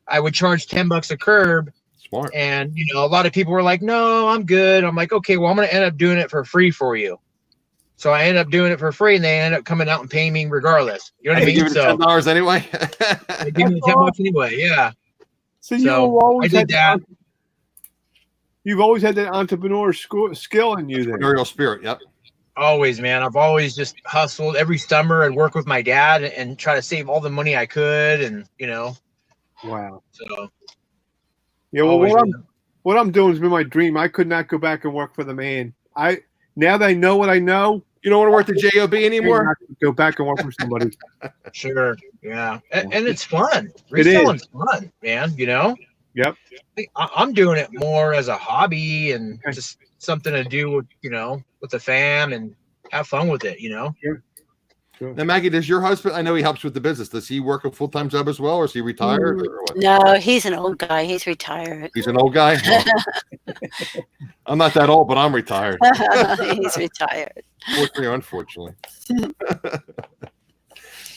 I would charge $10 a curb. Smart. And a lot of people were like, "No, I'm good." I'm like, "Okay, well, I'm gonna end up doing it for free for you." So I ended up doing it for free, and they ended up coming out and paying me regardless. You know what I Hey, mean? give it So $10 anyway. they give me $10 anyway. Yeah. So you So always I had did that. You've always had that entrepreneur skill in you then. Entrepreneurial spirit. Yep. Always, man. I've always just hustled every summer and work with my dad and try to save all the money I could, and Wow. so Yeah. Well, always what I'm doing has been my dream. I could not go back and work for the man. Now that I know what I know, You don't want to work the JOB I anymore? not go back and work for somebody. sure, yeah, and it's fun. It is. Reselling's fun, man. Yep. I'm doing it more as a hobby and Okay. just something to do with with the fam and have fun with it. Now, Maggie, does your husband? I know he helps with the business. Does he work a full-time job as well, or is he retired? Or what? No, he's an old guy. He's retired. He's an old guy. Well, I'm not that old, but I'm retired. He's retired. Fortunately or unfortunately.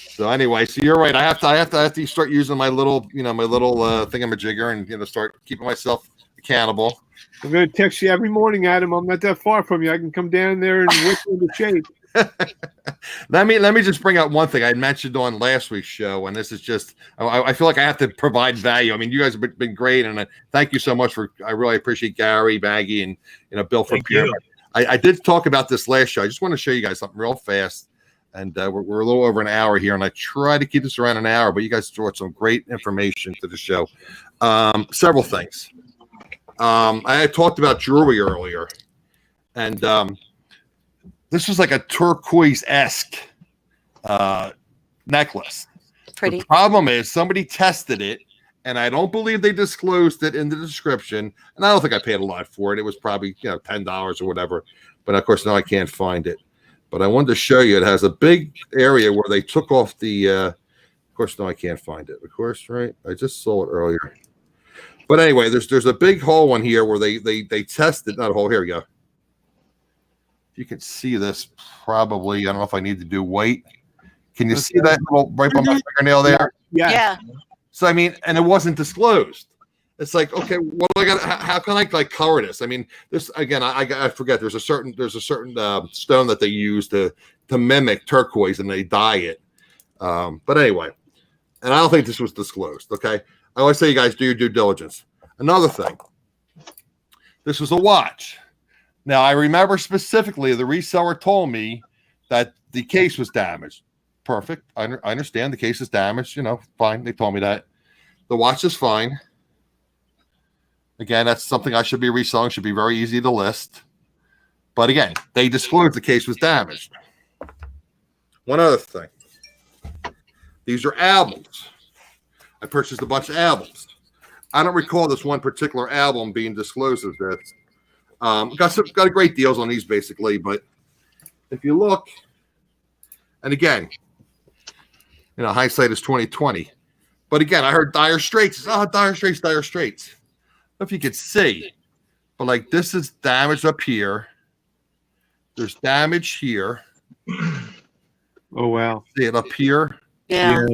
So anyway, so you're right. I have to start using my little thingamajigger and start keeping myself accountable. I'm going to text you every morning, Adam. I'm not that far from you. I can come down there and whip you into shape. Let me just bring out one thing I mentioned on last week's show, and this is just I feel like I have to provide value. I mean, you guys have been great, and thank you so much I really appreciate Gary, Maggie, and Bill from Pyramid. I did talk about this last show. I just want to show you guys something real fast, and we're a little over an hour here, and I try to keep this around an hour, but you guys brought some great information to the show. Several things. I had talked about jewelry earlier, and this was like a turquoise-esque necklace. Pretty. The problem is somebody tested it, and I don't believe they disclosed it in the description. And I don't think I paid a lot for it. It was probably $10 or whatever. But of course, now I can't find it. But I wanted to show you. It has a big area where they took off the. Of course, no, I can't find it. Of course, right? I just saw it earlier. But anyway, there's a big hole in here where they tested. Not a hole. Here we go. You can see this probably. I don't know if I need to do weight. Can you see that little right by my fingernail there? Yeah. So I mean, and it wasn't disclosed. It's like, okay, what do I got? How can I color this? I mean, this again, I forget. There's a certain stone that they use to mimic turquoise, and they dye it. But anyway, and I don't think this was disclosed. Okay, I always say, you guys do your due diligence. Another thing, this was a watch. Now, I remember specifically the reseller told me that the case was damaged. Perfect. I understand the case is damaged. Fine. They told me that. The watch is fine. Again, that's something I should be reselling. Should be very easy to list. But again, they disclosed the case was damaged. One other thing. These are albums. I purchased a bunch of albums. I don't recall this one particular album being disclosed as this. Got great deals on these basically, but if you look, and again, hindsight is 20/20. But again, I heard Dire Straits. Dire Straits. I don't know if you could see, but this is damaged up here. There's damage here. Oh wow! See it up here. Yeah.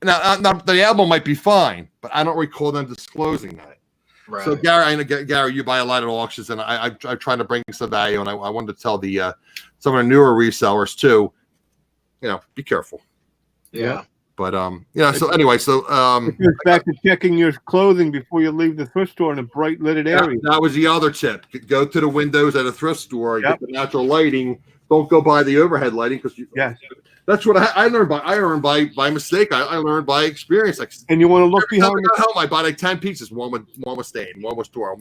Now the album might be fine, but I don't recall them disclosing that. Right. So Gary, I know Gary, you buy a lot of auctions, and I'm trying to bring some value, and I wanted to tell some of the newer resellers too. Be careful. Yeah. But so anyway, It goes back to checking your clothing before you leave the thrift store in a bright lighted area. that was the other tip. Go to the windows at a thrift store and get the natural lighting don't go by the overhead lighting because Yes. That's what I learned by. I learned by mistake. I learned by experience. Like, And you want to look behind the helm. I bought like 10 pieces. One was stain, one was torn.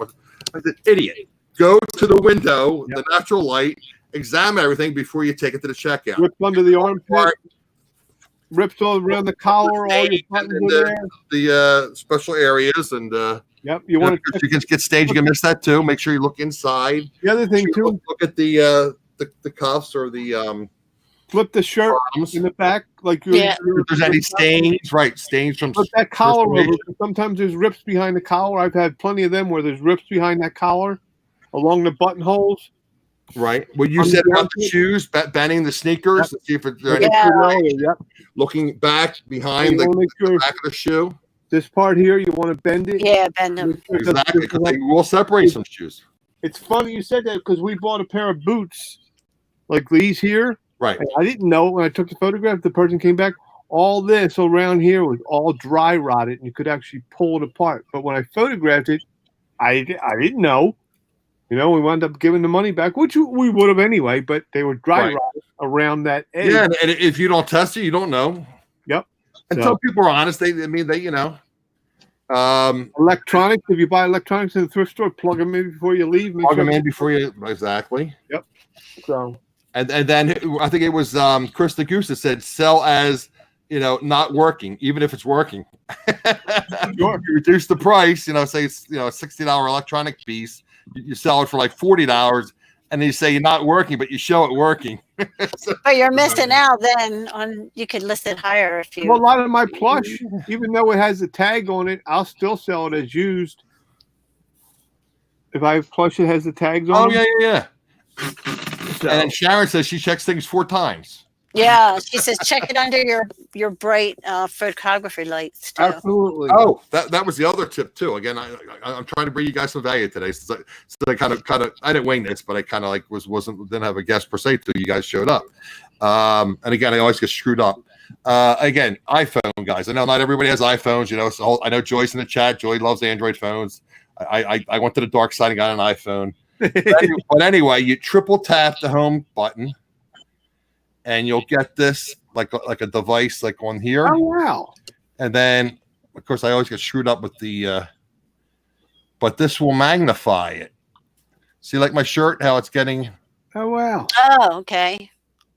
I said, idiot. Go to the window, the natural light, examine everything before you take it to the checkout. ripped under the armpit, ripped all around the collar, all your buttons in there. The special areas and Yep. You want to. you can get staged. You can miss that too. Make sure you look inside. The other thing too. Look at the cuffs or the flip the shirt arms. in the back, like if there's any stains, right? Stains from flip that collar over. Sometimes there's rips behind the collar. I've had plenty of them where there's rips behind that collar, along the buttonholes. Right. What you said about the shoes, bending the sneakers, to see if it's looking back behind the back of the shoe. This part here, you want to bend it. Yeah, bend them. Exactly, because they will separate some shoes. It's funny you said that because we bought a pair of boots like these here. Right. And I didn't know when I took the photograph, the person came back, all this around here was all dry rotted and you could actually pull it apart. But when I photographed it, I didn't know. You know, we wound up giving the money back, which we would have anyway, but they were dry rotted around that edge. Yeah, and if you don't test it, you don't know. Yep. And some people are honest. They you know. Electronics. If you buy electronics in the thrift store, plug them in before you leave. Plug them in before you exactly. Yep. So. And then I think it was Chris the Goose that said sell as not working, even if it's working. Sure. You reduce the price. Say it's a $60 electronic piece. You sell it for like $40, and then you say you're not working, but you show it working. But you're missing out then on you could list it higher if you. Well, a lot of my plush, even though it has a tag on it, I'll still sell it as used. If I have plush that has the tags on it. Oh, yeah. So. And Sharon says she checks things 4 times. Yeah, she says check it under your bright photography lights too. Absolutely. Oh, that was the other tip too. Again, I'm trying to bring you guys some value today. So I kind of I didn't wing this, but I kind of like didn't have a guest per se till you guys showed up. And again, I always get screwed up. Again, iPhone guys. I know not everybody has iPhones. So I know Joyce in the chat. Joy loves Android phones. I went to the dark side and got an iPhone. But anyway, you triple tap the home button. And you'll get this like a device like on here. Oh wow! And then, of course, I always get screwed up with the. But this will magnify it. See, like my shirt, how it's getting. Oh wow! Oh, okay.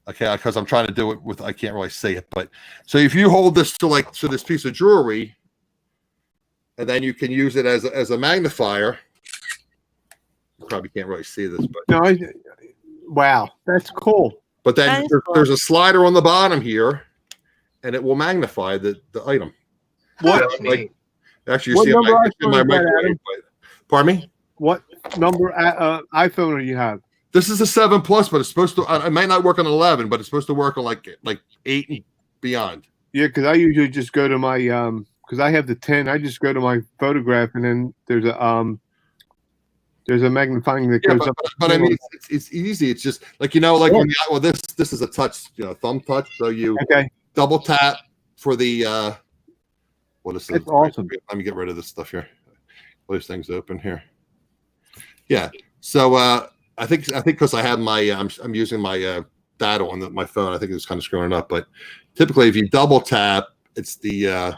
Okay, because I'm trying to do it with. I can't really say it, but so if you hold this to this piece of jewelry, and then you can use it as a magnifier. You probably can't really see this, but no, wow, that's cool. But then there's a slider on the bottom here, and it will magnify the item. What? Actually, you see my microwave. Pardon me? What number iPhone do you have? This is a 7 Plus, but it's supposed to. It might not work on 11, but it's supposed to work on like 8 and beyond. Yeah, because I usually just go to my because I have the 10. I just go to my photograph, and then there's a magnifying that goes up. But I mean, it's easy. It's just like this is a touch, thumb touch. So you double tap for the what is it? That's awesome. Let me get rid of this stuff here. All these things open here. Yeah. So I think because I have my I'm using my data on my phone. I think it's kind of screwing it up. But typically, if you double tap, it's the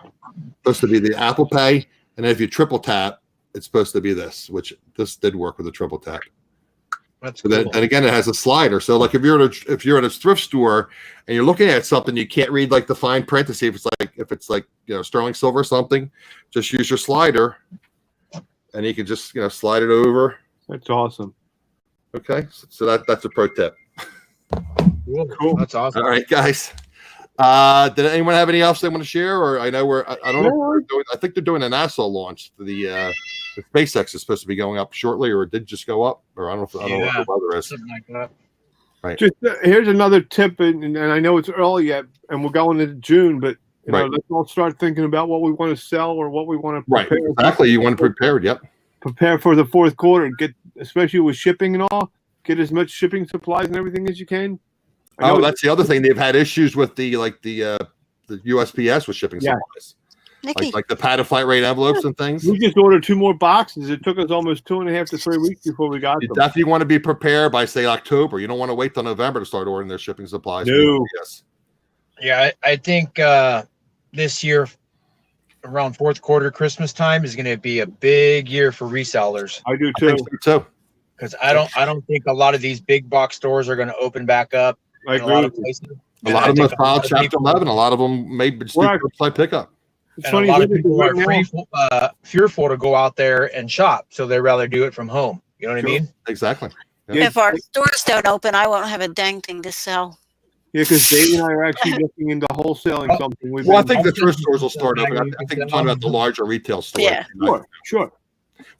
supposed to be the Apple Pay, and then if you triple tap, it's supposed to be this, which this did work with a triple tap. That's so cool. And again, it has a slider. So like if you're at a thrift store and you're looking at something, you can't read like the fine print to see if it's like sterling silver or something. Just use your slider, and you can just slide it over. That's awesome. Okay, so that's a pro tip. Cool. That's awesome. All right, guys. Did anyone have any else they want to share? Or I know I don't know. I think they're doing a NASA launch. The SpaceX is supposed to be going up shortly, or it did just go up, or I don't know what the weather is. Something like that. Right. Just here's another tip, and I know it's early yet, and we're going into June, but let's all start thinking about what we want to sell or what we want to prepare. Right. Exactly. You want to prepare. Yep. Prepare for the fourth quarter. Especially with shipping and all, get as much shipping supplies and everything as you can. Oh, that's the other thing. They've had issues with the USPS with shipping supplies. Nikki. like the padded flight rate envelopes and things. We just ordered 2 more boxes. It took us almost 2.5 to 3 weeks before we got You them. definitely want to be prepared by, say, October. You don't want to wait till November to start ordering their shipping supplies. No. Yes. Yeah, I think this year, around fourth quarter, Christmas time, is going to be a big year for resellers. I do I too. think so too. Because I don't think a lot of these big box stores are going to open back up I in a agree lot with of you. places. A lot of them have filed Chapter 11. A lot of them may just do Right. curbside pickup. It's And a funny, lot of look at people right are now. fearful to go out there and shop, so they rather do it from home. You know what Sure. I mean? Exactly. Yeah, If our stores don't open, I won't have a dang thing to sell. yeah, because Dave and I are actually looking into wholesaling something. We've Well, I been- think the thrift stores will start open. I think you're talking about the larger retail stores. Yeah. Sure.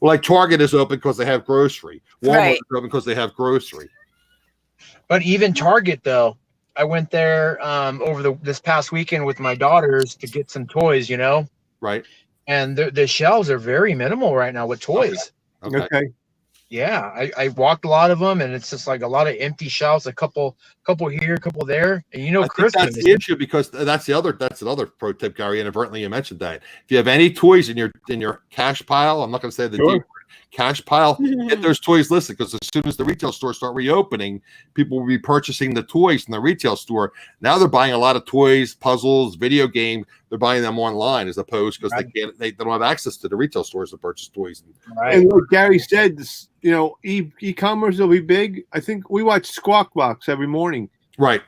Well, like Target is open because they have grocery. Walmart Right. is open because they have grocery. But even Target, though, I went there over this past weekend with my daughters to get some toys, Right. and the shelves are very minimal right now with toys. Okay. Okay. Yeah, I walked a lot of them, and it's just like a lot of empty shelves, a couple here, a couple there, and I think Christmas. that's the issue, because that's another pro tip, Gary. Inadvertently, you mentioned that if you have any toys in your cash pile, I'm not going to say the Sure. deep cash pile, get those toys listed, because as soon as the retail stores start reopening, people will be purchasing the toys in the retail store. Now they're buying a lot of toys, puzzles, video games. They're buying them online as opposed, because they don't have access to the retail stores to purchase toys. Right. And like Gary said, this, e-commerce will be big. I think we watch Squawk Box every morning. Right.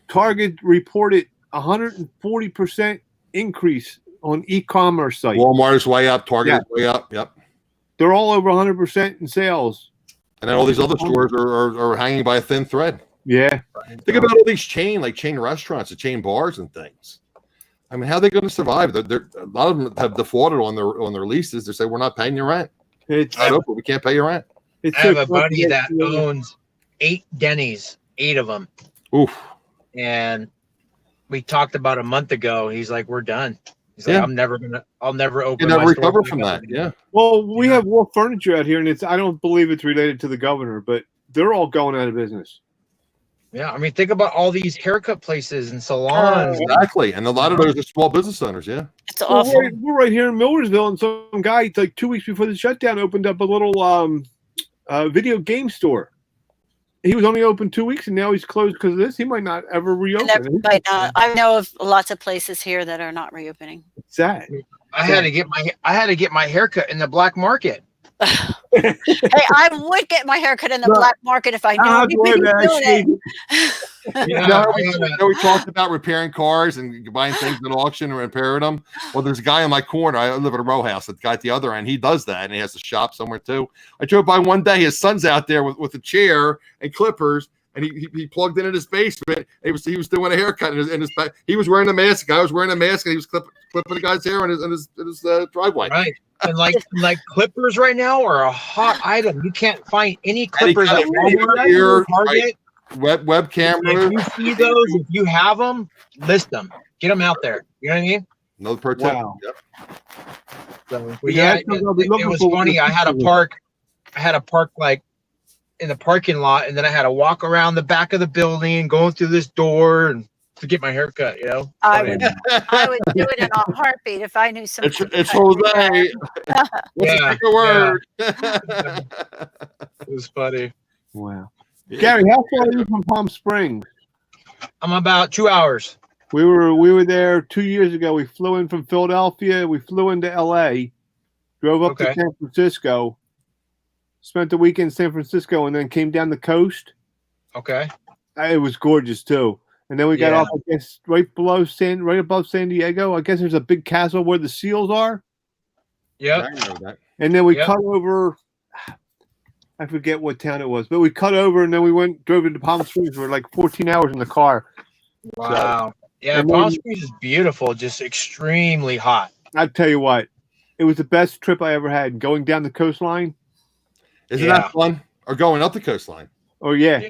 Target reported 140% increase on e-commerce sites. Walmart is way up. Target is way up. Yep. They're all over 100% in sales. And then all these other stores are hanging by a thin thread. Yeah. Think about all these chain restaurants and chain bars and things. I mean, how are they going to survive? A lot of them have defaulted on their leases. They say, we're not paying your rent. It's Not open. We can't pay your rent. it's I have so a buddy tough that to get- owns 8 Denny's, 8 of them, Oof. and we talked about a month ago. He's like, "We're done." He's Yeah. like, I'll never open. You never my store recover back from up that. again." Yeah. Well, we Yeah. have Wolf Furniture out here, and I don't believe it's related to the governor, but they're all going out of business. Yeah, I mean, think about all these haircut places and salons. Exactly. And a lot of those are small business owners. Yeah. It's Well, awful. we're right here in Millersville, and some guy, like 2 weeks before the shutdown, opened up a little video game store. He was only open 2 weeks, and now he's closed because of this. He might not ever reopen. I know of lots of places here that are not reopening. It's sad. I had to get my haircut in the black market. Hey, I would get my hair cut in the No. black market if I knew Ah, anybody boy, was doing it. Yeah, We talked about repairing cars and buying things at auction and repairing them. Well, there's a guy in my corner. I live at a row house. The guy at the other end, he does that, and he has a shop somewhere too. I drove by one day. His son's out there with a chair and clippers, and he plugged in his basement. And he was doing a haircut in his back. He was wearing a mask. The guy was wearing a mask, and he was clipping the guy's hair in his driveway. right. And like clippers right now are a hot item. You can't find any clippers got at it Walmart here, or Target. Web camera. If you see those, if you have them, list them. Get them out there. You know what I mean? Another pro tip. Wow. Yep. So, Yeah, yeah, that's what I'll be it looking was for. funny. I had a park like in the parking lot, and then I had to walk around the back of the building, going through this door, and to get my hair cut. I would do it in a heartbeat if I knew some. It's Jose. What's Yeah, the word? It was funny. Wow. Gary, how far are you from Palm Springs? I'm about 2 hours. We were there 2 years ago. We flew in from Philadelphia. We flew into LA, drove up to Okay. San Francisco, spent the weekend in San Francisco, and then came down the coast. Okay. It was gorgeous too. And then we got Yeah. off, I guess, right above San Diego. I guess there's a big castle where the seals are. Yep. I know that. And then we Yep. cut over. I forget what town it was, but we cut over and then we drove into Palm Springs. We were like 14 hours in the car. Wow. Yeah, and Palm then- Springs is beautiful, just extremely hot. I'll tell you what, it was the best trip I ever had. Going down the coastline. Isn't Yeah. that fun? Or going up the coastline? Oh yeah. Yeah.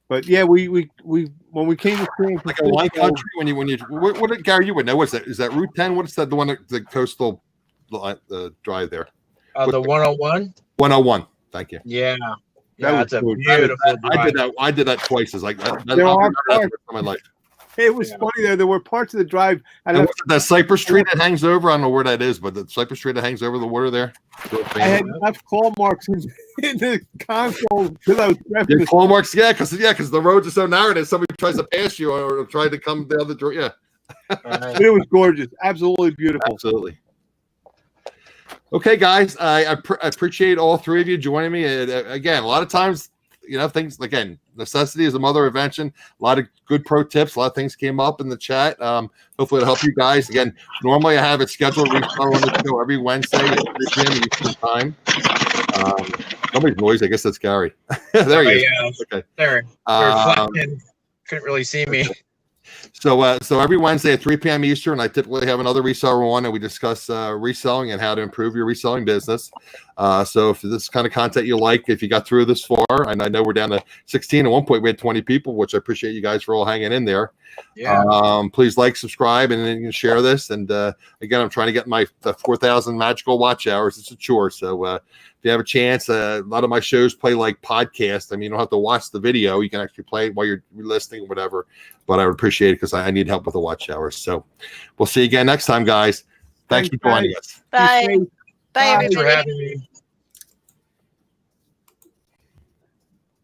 But yeah, we when we came to San Like a wine Francisco- country when you what did Gary, you would know? What's that? Is that Route 10? What's that? The one the coastal drive there? The 101. 101. Thank you. Yeah. That Yeah, was it's a good. beautiful I drive. did that. I did that twice. It's like that, There are I'll never forget my life. It was funny though. There were parts of the drive. And that Cypress tree that hangs over, I don't know where that is, but the Cypress tree that hangs over the water there. I had enough claw marks in the console because I was yeah, claw marks, because the roads are so narrow that somebody tries to pass you or try to come down the yeah. But it was gorgeous, absolutely beautiful. Absolutely. Okay, guys, I appreciate all three of you joining me. Again, a lot of times, things, again, necessity is the mother of invention. A lot of good pro tips. A lot of things came up in the chat. Hopefully it'll help you guys. Again, normally I have it scheduled on the show every Wednesday at 3 p.m. Eastern time. Somebody's noise. I guess that's Gary. There he is. Yeah. Okay. There. Couldn't really see me. So every Wednesday at 3 p.m. Eastern, I typically have another reseller on, and we discuss reselling and how to improve your reselling business. So if this kind of content you like, if you got through this far, and I know we're down to 16, at one point we had 20 people, which I appreciate you guys for all hanging in there. Yeah. Please like, subscribe, and then you can share this. And again, I'm trying to get the 4,000 magical watch hours. It's a chore. So if you have a chance, a lot of my shows play like podcasts. I mean, you don't have to watch the video. You can actually play it while you're listening or whatever. But I would appreciate it because I need help with the watch hours. So we'll see you again next time, guys. Thanks for joining us. Bye. Bye, Thanks for everybody. having me.